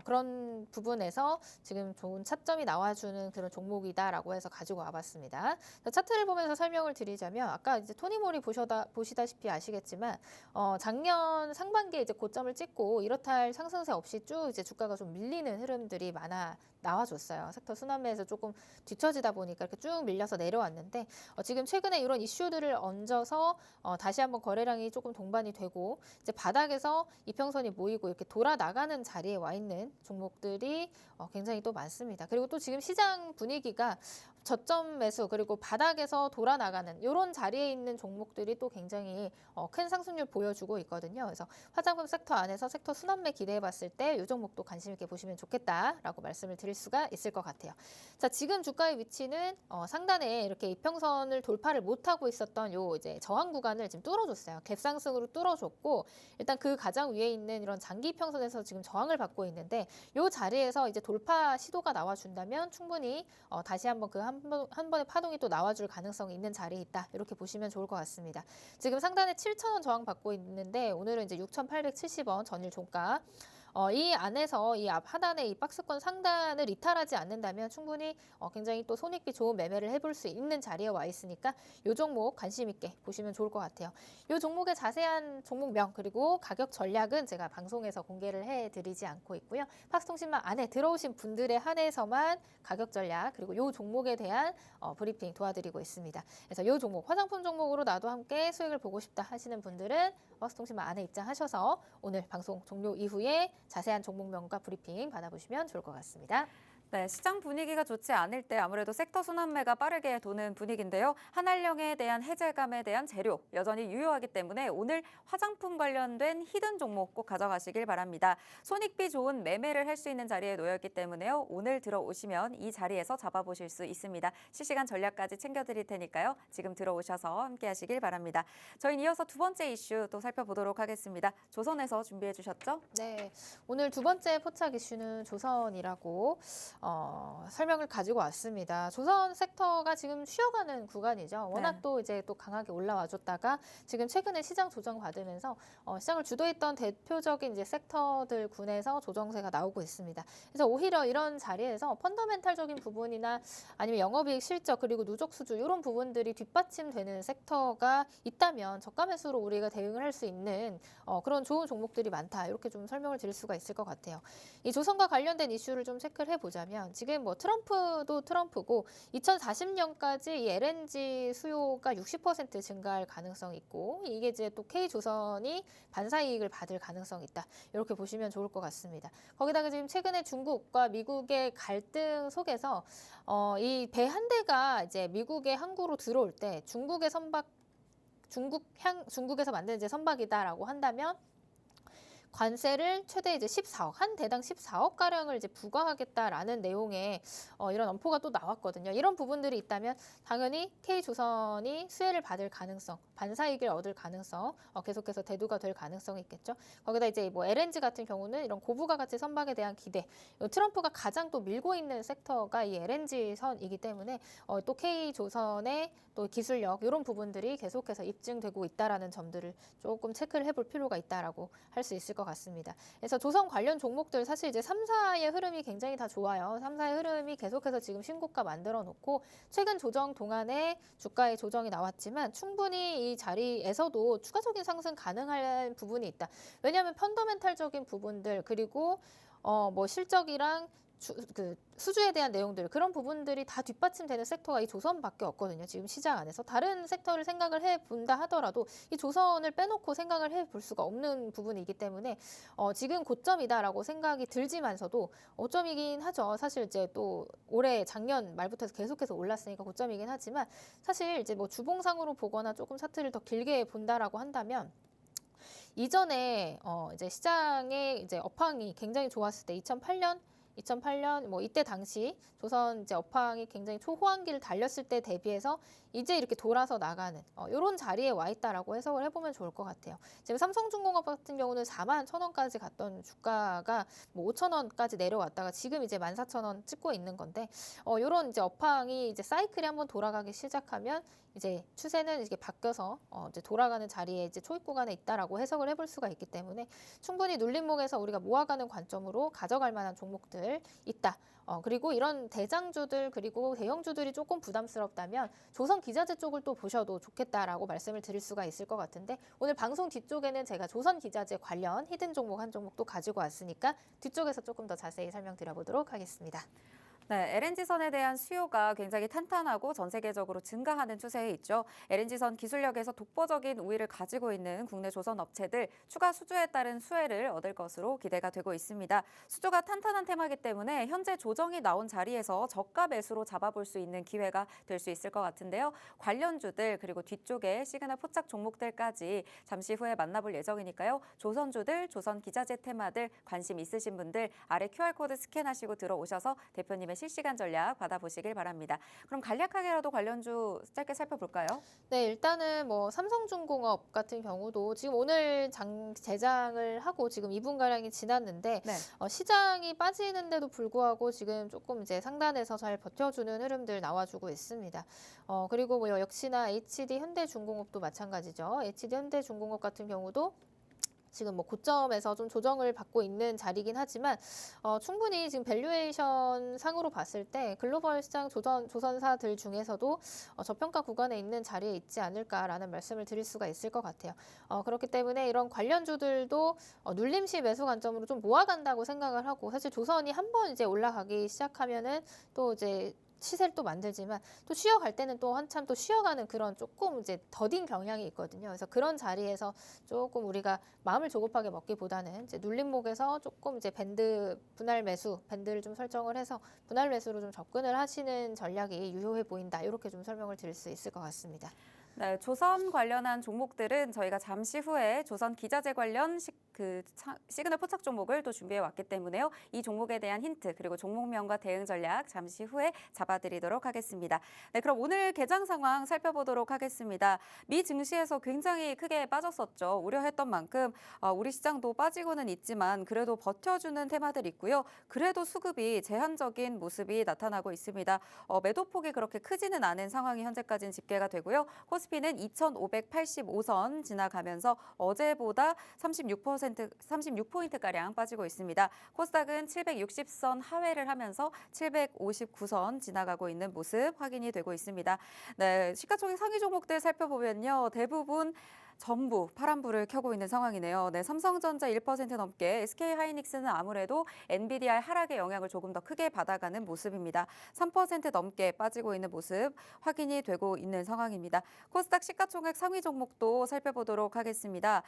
그런 부분에서 지금 좋은 차점이 나와주는 그런 종목이다라고 해서 가지고 와봤습니다. 차트를 보면서 설명을 드리자면 아까 이제 토니모리 보시다시피 아시겠지만 작년 상반기에 이제 고점을 찍고 이렇다 할 상승세 없이 쭉 이제 주가가 좀 밀리는 흐름들이 나와줬어요. 섹터 순환매에서 조금 뒤처지다 보니까 이렇게 쭉 밀려서 내려왔는데 지금 최근에 이런 이슈들을 얹어서 다시 한번 거래량이 조금 동반이 되고 이제 바닥에서 이평선이 모이고 이렇게 돌아 나가는 자리에 와 있는 종목들이 굉장히 또 많습니다. 그리고 또 지금 시장 분위기가 저점 매수 그리고 바닥에서 돌아 나가는 이런 자리에 있는 종목들이 또 굉장히 큰 상승률 보여주고 있거든요. 그래서 화장품 섹터 안에서 섹터 순환매 기대해 봤을 때 이 종목도 관심 있게 보시면 좋겠다라고 말씀을 드릴 수가 있을 것 같아요. 자, 지금 주가의 위치는 상단에 이렇게 이평선을 돌파를 못하고 있었던 요 이제 저항 구간을 지금 뚫어줬어요. 갭상승으로 뚫어줬고 일단 그 가장 위에 있는 이런 장기 이평선에서 지금 저항을 받고 있는데 요 자리에서 이제 돌파 시도가 나와준다면 충분히 다시 한번 그 한 번의 파동이 또 나와줄 가능성이 있는 자리에 있다. 이렇게 보시면 좋을 것 같습니다. 지금 상단에 7,000원 저항 받고 있는데 오늘은 이제 6,870원 전일 종가. 이 안에서 이 앞 하단의 이 박스권 상단을 이탈하지 않는다면 충분히 굉장히 또 손익비 좋은 매매를 해볼 수 있는 자리에 와 있으니까 이 종목 관심 있게 보시면 좋을 것 같아요. 이 종목의 자세한 종목명 그리고 가격 전략은 제가 방송에서 공개를 해드리지 않고 있고요. 팍스통신망 안에 들어오신 분들에 한해서만 가격 전략 그리고 이 종목에 대한 브리핑 도와드리고 있습니다. 그래서 이 종목 화장품 종목으로 나도 함께 수익을 보고 싶다 하시는 분들은 팍스통신망 안에 입장하셔서 오늘 방송 종료 이후에 자세한 종목명과 브리핑 받아보시면 좋을 것 같습니다. 네, 시장 분위기가 좋지 않을 때 아무래도 섹터 순환매가 빠르게 도는 분위기인데요. 한알령에 대한 해제감에 대한 재료 여전히 유효하기 때문에 오늘 화장품 관련된 히든 종목 꼭 가져가시길 바랍니다. 손익비 좋은 매매를 할 수 있는 자리에 놓였기 때문에요. 오늘 들어오시면 이 자리에서 잡아보실 수 있습니다. 실시간 전략까지 챙겨드릴 테니까요. 지금 들어오셔서 함께 하시길 바랍니다. 저희는 이어서 두 번째 이슈 또 살펴보도록 하겠습니다. 조선에서 준비해 주셨죠? 네, 오늘 두 번째 포착 이슈는 조선이라고 설명을 가지고 왔습니다. 조선 섹터가 지금 쉬어가는 구간이죠. 워낙 네. 또 이제 또 강하게 올라와줬다가 지금 최근에 시장 조정 받으면서 시장을 주도했던 대표적인 이제 섹터들 군에서 조정세가 나오고 있습니다. 그래서 오히려 이런 자리에서 펀더멘탈적인 부분이나 아니면 영업이익 실적 그리고 누적 수주 이런 부분들이 뒷받침되는 섹터가 있다면 저가 매수로 우리가 대응을 할 수 있는 그런 좋은 종목들이 많다. 이렇게 좀 설명을 드릴 수가 있을 것 같아요. 이 조선과 관련된 이슈를 좀 체크를 해보자면 지금 뭐 트럼프도 트럼프고 2040년까지 이 LNG 수요가 60% 증가할 가능성이 있고 이게 이제 또 K조선이 반사이익을 받을 가능성이 있다. 이렇게 보시면 좋을 것 같습니다. 거기다가 지금 최근에 중국과 미국의 갈등 속에서 이 배 한 대가 이제 미국의 항구로 들어올 때 중국에서 만든 이제 선박이다라고 한다면 관세를 최대 이제 14억, 한 대당 14억 가량을 이제 부과하겠다라는 내용의 이런 엄포가 또 나왔거든요. 이런 부분들이 있다면 당연히 K조선이 수혜를 받을 가능성, 반사이익을 얻을 가능성, 계속해서 대두가 될 가능성이 있겠죠. 거기다 이제 뭐 LNG 같은 경우는 이런 고부가 가치 선박에 대한 기대, 트럼프가 가장 또 밀고 있는 섹터가 이 LNG 선이기 때문에 또 K조선의 또 기술력 이런 부분들이 계속해서 입증되고 있다라는 점들을 조금 체크를 해볼 필요가 있다라고 할 수 있을 것 같습니다. 그래서 조선 관련 종목들 사실 이제 3사의 흐름이 굉장히 다 좋아요. 3사의 흐름이 계속해서 지금 신고가 만들어 놓고 최근 조정 동안에 주가의 조정이 나왔지만 충분히 이 자리에서도 추가적인 상승 가능한 부분이 있다. 왜냐하면 펀더멘탈적인 부분들 그리고 뭐 실적이랑 수주에 대한 내용들 그런 부분들이 다 뒷받침되는 섹터가 이 조선밖에 없거든요. 지금 시장 안에서 다른 섹터를 생각을 해본다 하더라도 이 조선을 빼놓고 생각을 해볼 수가 없는 부분이기 때문에 지금 고점이다라고 생각이 들지만서도 고점이긴 하죠. 사실 이제 또 올해 작년 말부터 계속해서 올랐으니까 고점이긴 하지만 사실 이제 뭐 주봉상으로 보거나 조금 차트를 더 길게 본다라고 한다면. 이전에 이제 시장의 이제 업황이 굉장히 좋았을 때 2008년 뭐 이때 당시 조선 이제 업황이 굉장히 초호황기를 달렸을 때 대비해서 이제 이렇게 돌아서 나가는 이런 자리에 와 있다라고 해석을 해보면 좋을 것 같아요. 지금 삼성중공업 같은 경우는 41,000원까지 갔던 주가가 뭐 5,000원까지 내려왔다가 지금 이제 14,000원 찍고 있는 건데 이런 이제 업황이 이제 사이클이 한번 돌아가기 시작하면 이제 추세는 이게 바뀌어서 이제 돌아가는 자리에 이제 초입 구간에 있다라고 해석을 해볼 수가 있기 때문에 충분히 눌림목에서 우리가 모아가는 관점으로 가져갈 만한 종목들 있다. 그리고 이런 대장주들 그리고 대형주들이 조금 부담스럽다면 조선 기자재 쪽을 또 보셔도 좋겠다라고 말씀을 드릴 수가 있을 것 같은데 오늘 방송 뒤쪽에는 제가 조선 기자재 관련 히든 종목 한 종목도 가지고 왔으니까 뒤쪽에서 조금 더 자세히 설명드려보도록 하겠습니다. 네, LNG선에 대한 수요가 굉장히 탄탄하고 전 세계적으로 증가하는 추세에 있죠. LNG선 기술력에서 독보적인 우위를 가지고 있는 국내 조선 업체들 추가 수주에 따른 수혜를 얻을 것으로 기대가 되고 있습니다. 수주가 탄탄한 테마이기 때문에 현재 조정이 나온 자리에서 저가 매수로 잡아볼 수 있는 기회가 될 수 있을 것 같은데요. 관련주들 그리고 뒤쪽에 시그널 포착 종목들까지 잠시 후에 만나볼 예정이니까요. 조선주들, 조선 기자재 테마들 관심 있으신 분들 아래 QR코드 스캔하시고 들어오셔서 대표님의 실시간 전략 받아보시길 바랍니다. 그럼 간략하게라도 관련주 짧게 살펴볼까요? 네, 일단은 뭐 삼성중공업 같은 경우도 지금 오늘 재장을 하고 지금 2분가량이 지났는데 네. 시장이 빠지는데도 불구하고 지금 조금 이제 상단에서 잘 버텨주는 흐름들 나와주고 있습니다. 그리고 뭐 역시나 HD 현대중공업도 마찬가지죠. HD 현대중공업 같은 경우도 지금 뭐 고점에서 좀 조정을 받고 있는 자리긴 하지만 충분히 지금 밸류에이션 상으로 봤을 때 글로벌 시장 조선사들 중에서도 저평가 구간에 있는 자리에 있지 않을까라는 말씀을 드릴 수가 있을 것 같아요. 그렇기 때문에 이런 관련주들도 눌림시 매수 관점으로 좀 모아간다고 생각을 하고 사실 조선이 한번 이제 올라가기 시작하면은 또 이제 시세를 또 만들지만 또 쉬어갈 때는 또 한참 또 쉬어가는 그런 조금 이제 더딘 경향이 있거든요. 그래서 그런 자리에서 조금 우리가 마음을 조급하게 먹기보다는 이제 눌림목에서 조금 이제 밴드 분할 매수 밴드를 좀 설정을 해서 분할 매수로 좀 접근을 하시는 전략이 유효해 보인다. 이렇게 좀 설명을 드릴 수 있을 것 같습니다. 네, 조선 관련한 종목들은 저희가 잠시 후에 조선 기자재 관련 시그널 포착 종목을 또 준비해 왔기 때문에요. 이 종목에 대한 힌트 그리고 종목명과 대응 전략 잠시 후에 잡아드리도록 하겠습니다. 네, 그럼 오늘 개장 상황 살펴보도록 하겠습니다. 미 증시에서 굉장히 크게 빠졌었죠. 우려했던 만큼 우리 시장도 빠지고는 있지만 그래도 버텨주는 테마들 있고요. 그래도 수급이 제한적인 모습이 나타나고 있습니다. 매도폭이 그렇게 크지는 않은 상황이 현재까지는 집계가 되고요. 코스피는 2,585선 지나가면서 어제보다 36%가량 빠지고 있습니다. 코스닥은 760선 하회를 하면서 759선 지나가고 있는 모습 확인이 되고 있습니다. 네, 시가총액 상위 종목들 살펴보면요. 대부분 전부 파란불을 켜고 있는 상황이네요. 네, 삼성전자 1% 넘게, SK하이닉스는 아무래도 엔비디아의 하락의 영향을 조금 더 크게 받아가는 모습입니다. 3% 넘게 빠지고 있는 모습 확인이 되고 있는 상황입니다. 코스닥 시가총액 상위 종목도 살펴보도록 하겠습니다.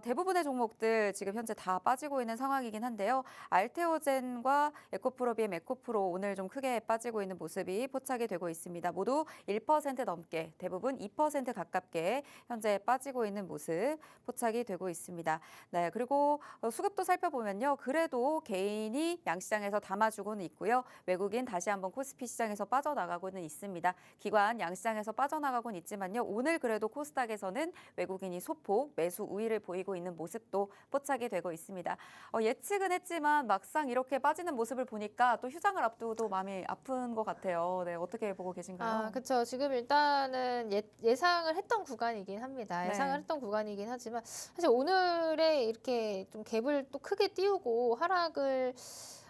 대부분의 종목들 지금 현재 다 빠지고 있는 상황이긴 한데요. 알테오젠과 에코프로비엠 에코프로 오늘 좀 크게 빠지고 있는 모습이 포착이 되고 있습니다. 모두 1% 넘게, 대부분 2% 가깝게 현재 빠지고 빠지고 있는 모습 포착이 되고 있습니다. 네, 그리고 수급도 살펴보면요. 그래도 개인이 양시장에서 담아주고는 있고요. 외국인 다시 한번 코스피 시장에서 빠져나가고는 있습니다. 기관 양시장에서 빠져나가고는 있지만요. 오늘 그래도 코스닥에서는 외국인이 소폭 매수 우위를 보이고 있는 모습도 포착이 되고 있습니다. 예측은 했지만 막상 이렇게 빠지는 모습을 보니까 또 휴장을 앞두고도 마음이 아픈 것 같아요. 네, 어떻게 보고 계신가요? 그렇죠. 지금 일단은 예상을 했던 구간이긴 합니다. 네. 예상을 했던 구간이긴 하지만 사실 오늘에 이렇게 좀 갭을 또 크게 띄우고 하락을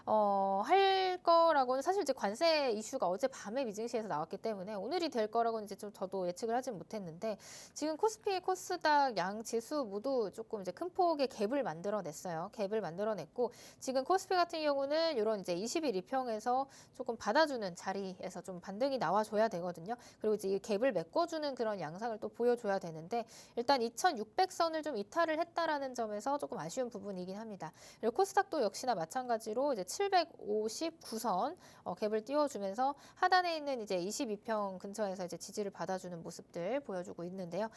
할 거라고는 사실 이제 관세 이슈가 어제 밤에 미증시에서 나왔기 때문에 오늘이 될 거라고는 이제 좀 저도 예측을 하진 못했는데 지금 코스피, 코스닥 양 지수 모두 조금 이제 큰 폭의 갭을 만들어냈어요. 갭을 만들어냈고 지금 코스피 같은 경우는 이런 이제 20일 이평에서 조금 받아주는 자리에서 좀 반등이 나와줘야 되거든요. 그리고 이제 이 갭을 메꿔주는 그런 양상을 또 보여줘야 되는데 일단 2,600선을 좀 이탈을 했다라는 점에서 조금 아쉬운 부분이긴 합니다. 그리고 코스닥도 역시나 마찬가지로 이제 759선 갭을 띄워주면서 하단에 있는 이제 22평 근처에서 이제 지지를 받아주는 모습들 보여주고 있는데요.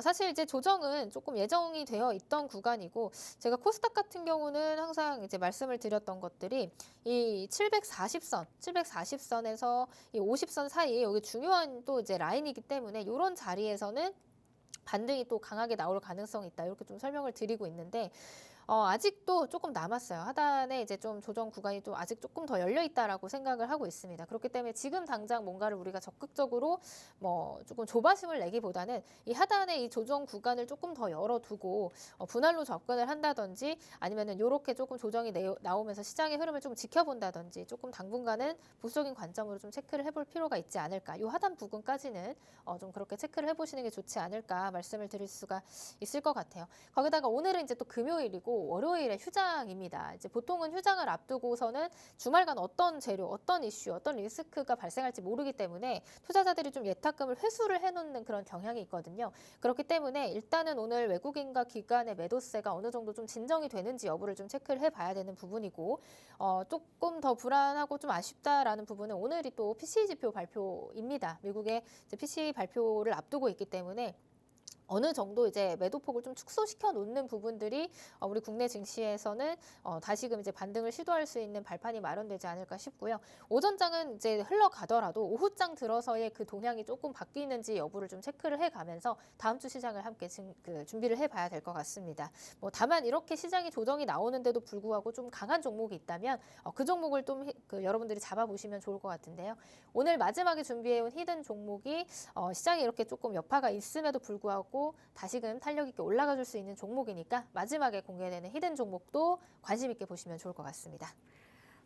사실 이제 조정은 조금 예정이 되어 있던 구간이고 제가 코스닥 같은 경우는 항상 이제 말씀을 드렸던 것들이 이 740선에서 이 50선 사이 여기 중요한 또 이제 라인이기 때문에 이런 자리에서는 반등이 또 강하게 나올 가능성이 있다. 이렇게 좀 설명을 드리고 있는데 아직도 조금 남았어요. 하단에 이제 좀 조정 구간이 또 아직 조금 더 열려 있다라고 생각을 하고 있습니다. 그렇기 때문에 지금 당장 뭔가를 우리가 적극적으로 뭐 조금 조바심을 내기보다는 이 하단에 이 조정 구간을 조금 더 열어두고 분할로 접근을 한다든지 아니면은 이렇게 조금 조정이 나오면서 시장의 흐름을 좀 지켜본다든지 조금 당분간은 보수적인 관점으로 좀 체크를 해볼 필요가 있지 않을까. 이 하단 부분까지는 좀 그렇게 체크를 해보시는 게 좋지 않을까 말씀을 드릴 수가 있을 것 같아요. 거기다가 오늘은 이제 또 금요일이고 월요일에 휴장입니다. 이제 보통은 휴장을 앞두고서는 주말간 어떤 재료, 어떤 이슈, 어떤 리스크가 발생할지 모르기 때문에 투자자들이 좀 예탁금을 회수를 해놓는 그런 경향이 있거든요. 그렇기 때문에 일단은 오늘 외국인과 기관의 매도세가 어느 정도 좀 진정이 되는지 여부를 좀 체크를 해봐야 되는 부분이고 조금 더 불안하고 좀 아쉽다라는 부분은 오늘이 또 PCE 지표 발표입니다. 미국의 이제 PCE 발표를 앞두고 있기 때문에 어느 정도 이제 매도폭을 좀 축소시켜 놓는 부분들이 우리 국내 증시에서는 다시금 이제 반등을 시도할 수 있는 발판이 마련되지 않을까 싶고요. 오전장은 이제 흘러가더라도 오후장 들어서의 그 동향이 조금 바뀌는지 여부를 좀 체크를 해가면서 다음 주 시장을 함께 준비를 해봐야 될 것 같습니다. 뭐 다만 이렇게 시장이 조정이 나오는데도 불구하고 좀 강한 종목이 있다면 그 종목을 좀 여러분들이 잡아보시면 좋을 것 같은데요. 오늘 마지막에 준비해온 히든 종목이 시장에 이렇게 조금 여파가 있음에도 불구하고 다시금 탄력 있게 올라가 줄 수 있는 종목이니까 마지막에 공개되는 히든 종목도 관심 있게 보시면 좋을 것 같습니다.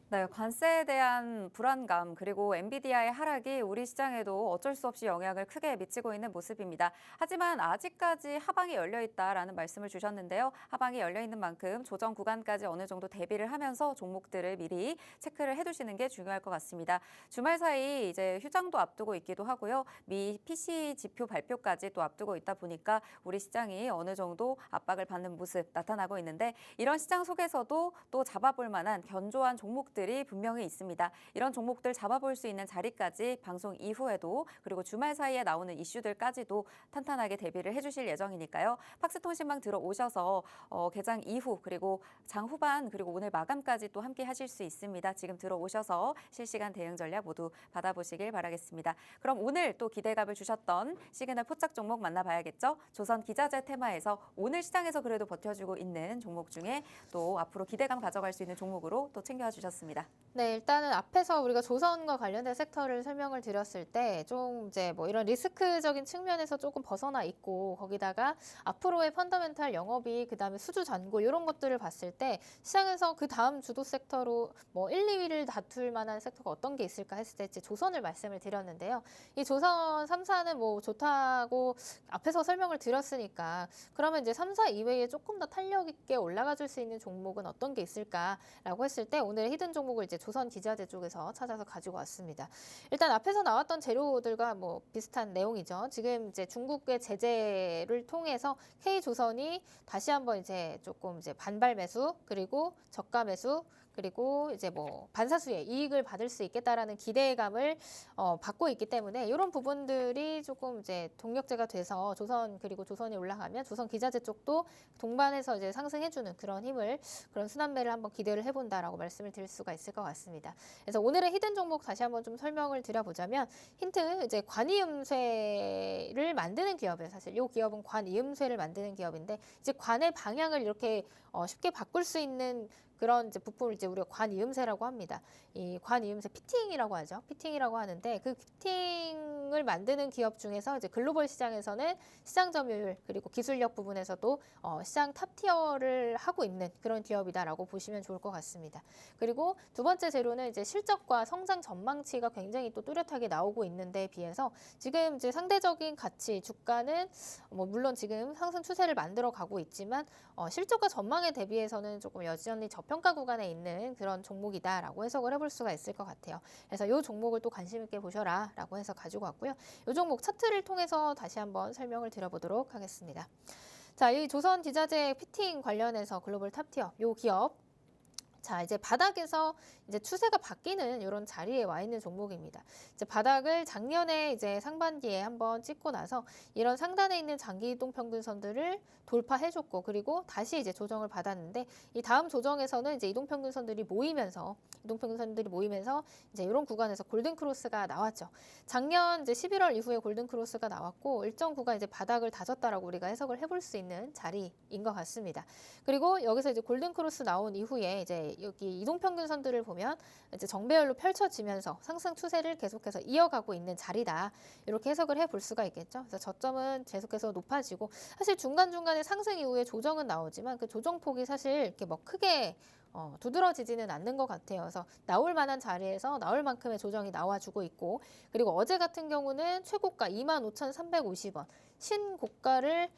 네, 관세에 대한 불안감 그리고 엔비디아의 하락이 우리 시장에도 어쩔 수 없이 영향을 크게 미치고 있는 모습입니다. 하지만 아직까지 하방이 열려 있다라는 말씀을 주셨는데요. 하방이 열려 있는 만큼 조정 구간까지 어느 정도 대비를 하면서 종목들을 미리 체크를 해두시는 게 중요할 것 같습니다. 주말 사이 이제 휴장도 앞두고 있기도 하고요. 미 PCE 지표 발표까지 또 앞두고 있다 보니까 우리 시장이 어느 정도 압박을 받는 모습 나타나고 있는데 이런 시장 속에서도 또 잡아볼 만한 견조한 종목들이 분명히 있습니다. 이런 종목들 잡아볼 수 있는 자리까지 방송 이후에도 그리고 주말 사이에 나오는 이슈들까지도 탄탄하게 대비를 해주실 예정이니까요. 팍스통신망 들어오셔서 개장 이후 그리고 장 후반 그리고 오늘 마감까지 또 함께 하실 수 있습니다. 지금 들어오셔서 실시간 대응 전략 모두 받아보시길 바라겠습니다. 그럼 오늘 또 기대감을 주셨던 시그널 포착 종목 만나봐야겠죠? 조선 기자재 테마에서 오늘 시장에서 그래도 버텨주고 있는 종목 중에 또 앞으로 기대감 가져갈 수 있는 종목으로 또 챙겨와 주셨습니다. 네, 일단은 앞에서 우리가 조선과 관련된 섹터를 설명을 드렸을 때 좀 이제 뭐 이런 리스크적인 측면에서 조금 벗어나 있고 거기다가 앞으로의 펀더멘탈 영업이 그다음에 수주 잔고 이런 것들을 봤을 때 시장에서 그 다음 주도 섹터로 뭐 1, 2위를 다툴 만한 섹터가 어떤 게 있을까 했을 때 이제 조선을 말씀을 드렸는데요. 이 조선 3사는 뭐 좋다고 앞에서 설명을 드렸으니까 그러면 이제 3사 이외에 조금 더 탄력 있게 올라가 줄 수 있는 종목은 어떤 게 있을까라고 했을 때 오늘 히든 종목을 이제 조선 기자재 쪽에서 찾아서 가지고 왔습니다. 일단 앞에서 나왔던 재료들과 뭐 비슷한 내용이죠. 지금 이제 중국의 제재를 통해서 K조선이 다시 한번 이제 조금 이제 반발 매수 그리고 저가 매수 그리고 이제 뭐 반사수의 이익을 받을 수 있겠다라는 기대감을 받고 있기 때문에 이런 부분들이 조금 이제 동력제가 돼서 조선 그리고 조선이 올라가면 조선 기자재 쪽도 동반해서 이제 상승해주는 그런 순환매를 한번 기대를 해본다라고 말씀을 드릴 수가 있을 것 같습니다. 그래서 오늘의 히든 종목 다시 한번 좀 설명을 드려보자면 힌트 이제 관이음쇠를 만드는 기업이에요. 사실 이 기업은 관이음쇠를 만드는 기업인데 이제 관의 방향을 이렇게 쉽게 바꿀 수 있는 그런 이제 부품을 이제 우리가 관이음새라고 합니다. 이 관이음새 피팅이라고 하죠. 피팅이라고 하는데 그 피팅을 만드는 기업 중에서 이제 글로벌 시장에서는 시장 점유율 그리고 기술력 부분에서도 시장 탑티어를 하고 있는 그런 기업이다라고 보시면 좋을 것 같습니다. 그리고 두 번째 재료는 이제 실적과 성장 전망치가 굉장히 또 뚜렷하게 나오고 있는데 비해서 지금 이제 상대적인 가치 주가는 뭐 물론 지금 상승 추세를 만들어 가고 있지만 실적과 전망에 대비해서는 조금 여전히 저평가 구간에 있는 그런 종목이다라고 해석을 해볼 수가 있을 것 같아요. 그래서 이 종목을 또 관심 있게 보셔라라고 해서 가지고 왔고요. 이 종목 차트를 통해서 다시 한번 설명을 드려보도록 하겠습니다. 자, 이 조선 기자재 피팅 관련해서 글로벌 탑티어 이 기업. 자, 이제 바닥에서 이제 추세가 바뀌는 이런 자리에 와 있는 종목입니다. 이제 바닥을 작년에 이제 상반기에 한번 찍고 나서 이런 상단에 있는 장기 이동 평균선들을 돌파해줬고 그리고 다시 이제 조정을 받았는데 이 다음 조정에서는 이제 이동 평균선들이 모이면서 이제 이런 구간에서 골든 크로스가 나왔죠. 작년 이제 11월 이후에 골든 크로스가 나왔고 일정 구간 이제 바닥을 다졌다라고 우리가 해석을 해볼 수 있는 자리인 것 같습니다. 그리고 여기서 이제 골든 크로스 나온 이후에 이제 여기 이동 평균선들을 보면 이제 정배열로 펼쳐지면서 상승 추세를 계속해서 이어가고 있는 자리다. 이렇게 해석을 해볼 수가 있겠죠. 그래서 저점은 계속해서 높아지고 사실 중간중간에 상승 이후에 조정은 나오지만 그 조정폭이 사실 이렇게 뭐 크게 두드러지지는 않는 것 같아요. 그래서 나올 만한 자리에서 나올 만큼의 조정이 나와주고 있고 그리고 어제 같은 경우는 최고가 25,350원 신고가를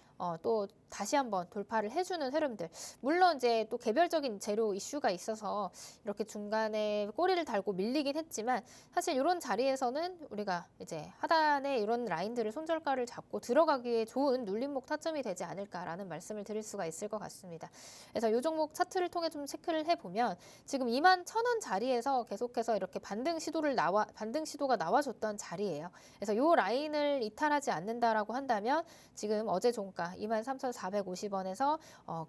또 다시 한번 돌파를 해주는 흐름들. 물론 이제 또 개별적인 재료 이슈가 있어서 이렇게 중간에 꼬리를 달고 밀리긴 했지만 사실 이런 자리에서는 우리가 이제 하단에 이런 라인들을 손절가를 잡고 들어가기에 좋은 눌림목 타점이 되지 않을까라는 말씀을 드릴 수가 있을 것 같습니다. 그래서 이 종목 차트를 통해 좀 체크를 해보면 지금 21,000원 자리에서 계속해서 이렇게 반등 시도가 나와줬던 자리예요. 그래서 이 라인을 이탈하지 않는다라고 한다면 지금 어제 종가 23,450원에서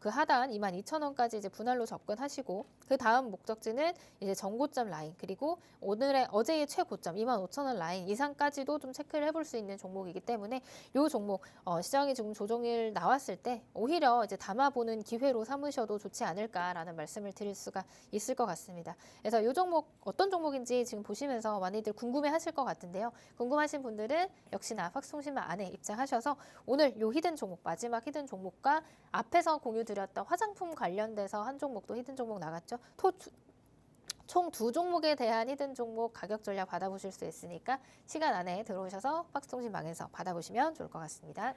그 하단 22,000원까지 이제 분할로 접근하시고 그 다음 목적지는 이제 전고점 라인 그리고 어제의 최고점 25,000원 라인 이상까지도 좀 체크를 해볼 수 있는 종목이기 때문에 이 종목 시장이 지금 조정일 나왔을 때 오히려 이제 담아보는 기회로 삼으셔도 좋지 않을까라는 말씀을 드릴 수가 있을 것 같습니다. 그래서 이 종목 어떤 종목인지 지금 보시면서 많이들 궁금해하실 것 같은데요. 궁금하신 분들은 역시나 팍스통신망 안에 입장하셔서 오늘 요 히든 종목 마지막 히든 종목과 앞에서 공유드렸던 화장품 관련돼서 한 종목도 히든 종목 나갔죠. 총 두 종목에 대한 히든 종목 가격 전략 받아보실 수 있으니까 시간 안에 들어오셔서 박스통신망에서 받아보시면 좋을 것 같습니다.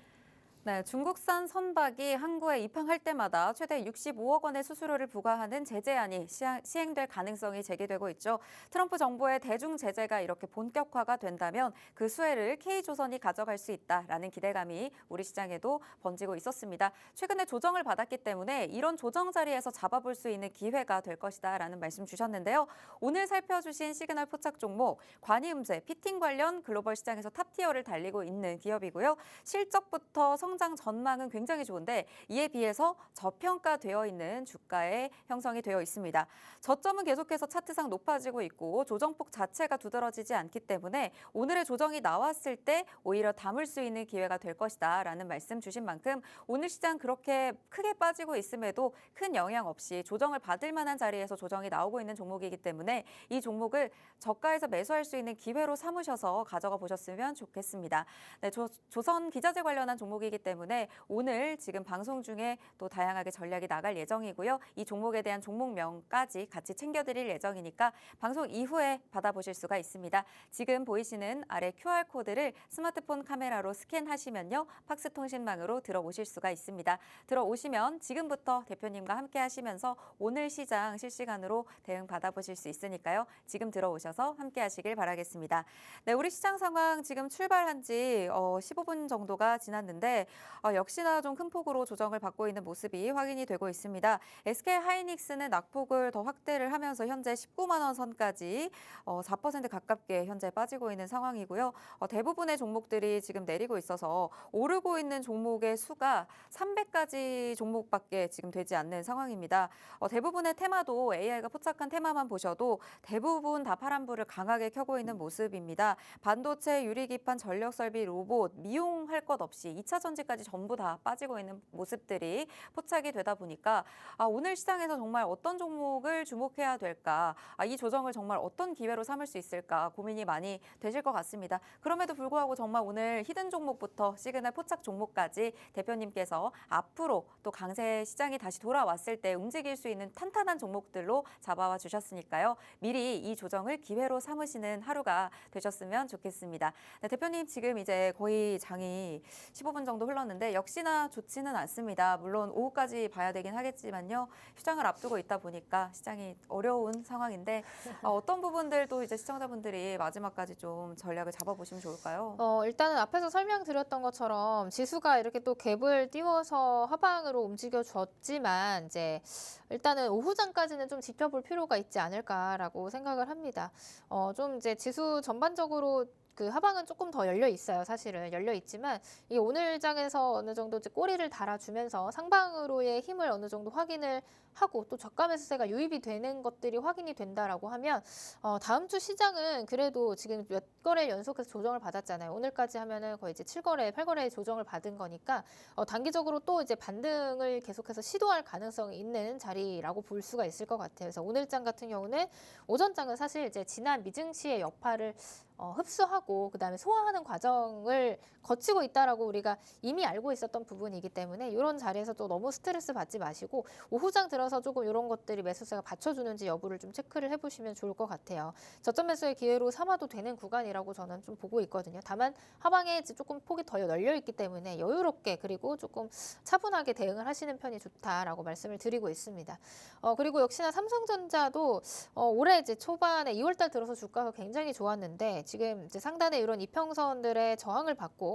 네, 중국산 선박이 항구에 입항할 때마다 최대 65억 원의 수수료를 부과하는 제재안이 시행될 가능성이 제기되고 있죠. 트럼프 정부의 대중 제재가 이렇게 본격화가 된다면 그 수혜를 K조선이 가져갈 수 있다라는 기대감이 우리 시장에도 번지고 있었습니다. 최근에 조정을 받았기 때문에 이런 조정 자리에서 잡아볼 수 있는 기회가 될 것이다라는 말씀 주셨는데요. 오늘 살펴주신 시그널 포착 종목 관이음새 피팅 관련 글로벌 시장에서 탑티어를 달리고 있는 기업이고요. 실적부터 성장 전망은 굉장히 좋은데 이에 비해서 저평가되어 있는 주가의 형성이 되어 있습니다. 저점은 계속해서 차트상 높아지고 있고 조정폭 자체가 두드러지지 않기 때문에 오늘의 조정이 나왔을 때 오히려 담을 수 있는 기회가 될 것이다 라는 말씀 주신 만큼 오늘 시장 그렇게 크게 빠지고 있음에도 큰 영향 없이 조정을 받을 만한 자리에서 조정이 나오고 있는 종목이기 때문에 이 종목을 저가에서 매수할 수 있는 기회로 삼으셔서 가져가 보셨으면 좋겠습니다. 네, 조선 기자재 관련한 종목이기 때문에 오늘 지금 방송 중에 또 다양하게 전략이 나갈 예정이고요. 이 종목에 대한 종목명까지 같이 챙겨드릴 예정이니까 방송 이후에 받아보실 수가 있습니다. 지금 보이시는 아래 QR코드를 스마트폰 카메라로 스캔하시면요. 팍스통신망으로 들어오실 수가 있습니다. 들어오시면 지금부터 대표님과 함께 하시면서 오늘 시장 실시간으로 대응 받아보실 수 있으니까요. 지금 들어오셔서 함께 하시길 바라겠습니다. 네, 우리 시장 상황 지금 출발한 지 15분 정도가 지났는데 역시나 좀 큰 폭으로 조정을 받고 있는 모습이 확인이 되고 있습니다. SK 하이닉스는 낙폭을 더 확대를 하면서 현재 19만 원 선까지 4% 가깝게 현재 빠지고 있는 상황이고요. 대부분의 종목들이 지금 내리고 있어서 오르고 있는 종목의 수가 300가지 종목밖에 지금 되지 않는 상황입니다. 대부분의 테마도 AI가 포착한 테마만 보셔도 대부분 다 파란불을 강하게 켜고 있는 모습입니다. 반도체, 유리기판, 전력설비, 로봇, 미용할 것 없이 2차 전지까지 전부 다 빠지고 있는 모습들이 포착이 되다 보니까 오늘 시장에서 정말 어떤 종목을 주목해야 될까, 이 조정을 정말 어떤 기회로 삼을 수 있을까 고민이 많이 되실 것 같습니다. 그럼에도 불구하고 정말 오늘 히든 종목부터 시그널 포착 종목까지 대표님께서 앞으로 또 강세 시장이 다시 돌아왔을 때 움직일 수 있는 탄탄한 종목들로 잡아와 주셨으니까요. 미리 이 조정을 기회로 삼으시는 하루가 되셨으면 좋겠습니다. 네, 대표님 지금 이제 거의 장이 15분 정도 흘렀는데 역시나 좋지는 않습니다. 물론 오후까지 봐야 되긴 하겠지만요. 휴장을 앞두고 있다 보니까 시장이 어려운 상황인데 어떤 부분들도 이제 시청자분들이 마지막까지 좀 전략을 잡아보시면 좋을까요? 일단은 앞에서 설명드렸던 것처럼 지수가 이렇게 또 갭을 띄워서 하방으로 움직여줬지만 이제 일단은 오후장까지는 좀 지켜볼 필요가 있지 않을까라고 생각을 합니다. 좀 이제 지수 전반적으로 그 하방은 조금 더 열려 있어요. 사실은 열려 있지만 이 오늘 장에서 어느 정도 이제 꼬리를 달아주면서 상방으로의 힘을 어느 정도 확인을 하고 또 저가 매수세가 유입이 되는 것들이 확인이 된다라고 하면 다음 주 시장은 그래도 지금 몇 거래 연속해서 조정을 받았잖아요. 오늘까지 하면은 거의 이제 7거래, 8거래 조정을 받은 거니까 단기적으로 또 이제 반등을 계속해서 시도할 가능성이 있는 자리라고 볼 수가 있을 것 같아요. 그래서 오늘 장 같은 경우는 오전 장은 사실 이제 지난 미증시의 여파를 흡수하고 그다음에 소화하는 과정을 거치고 있다라고 우리가 이미 알고 있었던 부분이기 때문에 이런 자리에서 또 너무 스트레스 받지 마시고 오후장 들어서 조금 이런 것들이 매수세가 받쳐주는지 여부를 좀 체크를 해보시면 좋을 것 같아요. 저점 매수의 기회로 삼아도 되는 구간이라고 저는 좀 보고 있거든요. 다만 하방에 이제 조금 폭이 더 열려 있기 때문에 여유롭게 그리고 조금 차분하게 대응을 하시는 편이 좋다라고 말씀을 드리고 있습니다. 그리고 역시나 삼성전자도 올해 이제 초반에 2월달 들어서 주가가 굉장히 좋았는데 지금 이제 상단에 이런 이평선들의 저항을 받고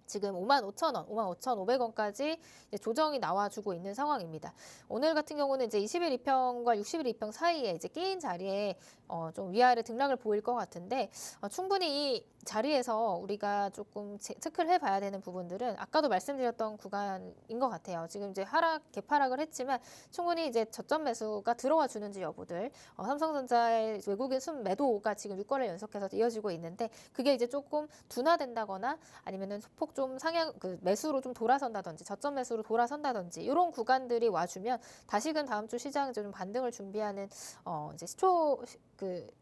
지금 55,000원, 55,500원까지 조정이 나와주고 있는 상황입니다. 오늘 같은 경우는 이제 20일 2평과 60일 2평 사이에 이제 끼인 자리에 좀 위아래 등락을 보일 것 같은데 충분히 이 자리에서 우리가 조금 체크를 해봐야 되는 부분들은 아까도 말씀드렸던 구간인 것 같아요. 지금 이제 개파락을 했지만 충분히 이제 저점 매수가 들어와 주는지 여부들 삼성전자의 외국인 순 매도가 지금 6거래 연속해서 이어지고 있는데 그게 이제 조금 둔화된다거나 아니면은 소폭 좀 상향 매수로 좀 돌아선다든지 저점 매수로 돌아선다든지 이런 구간들이 와주면 다시금 다음 주 시장 좀 반등을 준비하는 이제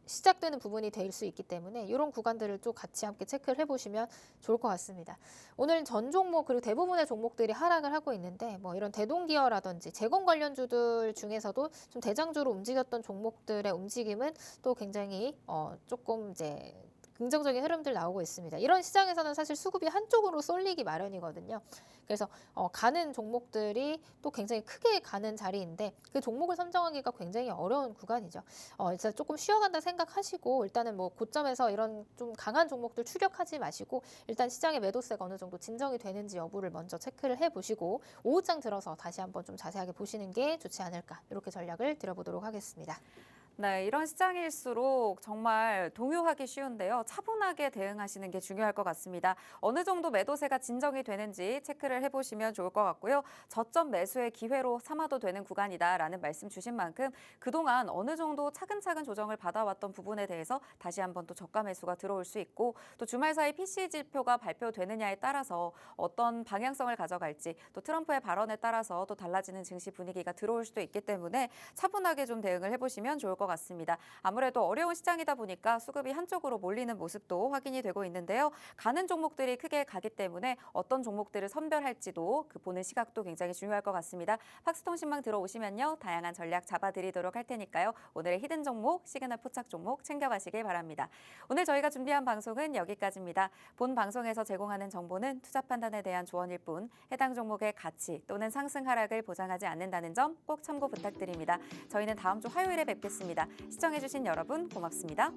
시작되는 부분이 될 수 있기 때문에 이런 구간들을 또 같이 함께 체크를 해보시면 좋을 것 같습니다. 오늘 전 종목 그리고 대부분의 종목들이 하락을 하고 있는데 뭐 이런 대동기어라든지 재건 관련주들 중에서도 좀 대장주로 움직였던 종목들의 움직임은 또 굉장히 조금 이제 긍정적인 흐름들 나오고 있습니다. 이런 시장에서는 사실 수급이 한쪽으로 쏠리기 마련이거든요. 그래서 가는 종목들이 또 굉장히 크게 가는 자리인데 그 종목을 선정하기가 굉장히 어려운 구간이죠. 그래서 조금 쉬어간다 생각하시고 일단은 뭐 고점에서 이런 좀 강한 종목들 추격하지 마시고 일단 시장의 매도세가 어느 정도 진정이 되는지 여부를 먼저 체크를 해보시고 오후장 들어서 다시 한번 좀 자세하게 보시는 게 좋지 않을까 이렇게 전략을 드려보도록 하겠습니다. 네, 이런 시장일수록 정말 동요하기 쉬운데요. 차분하게 대응하시는 게 중요할 것 같습니다. 어느 정도 매도세가 진정이 되는지 체크를 해보시면 좋을 것 같고요. 저점 매수의 기회로 삼아도 되는 구간이다라는 말씀 주신 만큼 그동안 어느 정도 차근차근 조정을 받아왔던 부분에 대해서 다시 한번 또 저가 매수가 들어올 수 있고 또 주말 사이 PCE 지표가 발표되느냐에 따라서 어떤 방향성을 가져갈지 또 트럼프의 발언에 따라서 또 달라지는 증시 분위기가 들어올 수도 있기 때문에 차분하게 좀 대응을 해보시면 좋을 것 같습니다. 아무래도 어려운 시장이다 보니까 수급이 한쪽으로 몰리는 모습도 확인이 되고 있는데요. 가는 종목들이 크게 가기 때문에 어떤 종목들을 선별할지도 보는 시각도 굉장히 중요할 것 같습니다. 팍스통신망 들어오시면요. 다양한 전략 잡아드리도록 할 테니까요. 오늘의 히든 종목, 시그널 포착 종목 챙겨가시길 바랍니다. 오늘 저희가 준비한 방송은 여기까지입니다. 본 방송에서 제공하는 정보는 투자 판단에 대한 조언일 뿐 해당 종목의 가치 또는 상승 하락을 보장하지 않는다는 점 꼭 참고 부탁드립니다. 저희는 다음 주 화요일에 뵙겠습니다. 시청해주신 여러분 고맙습니다.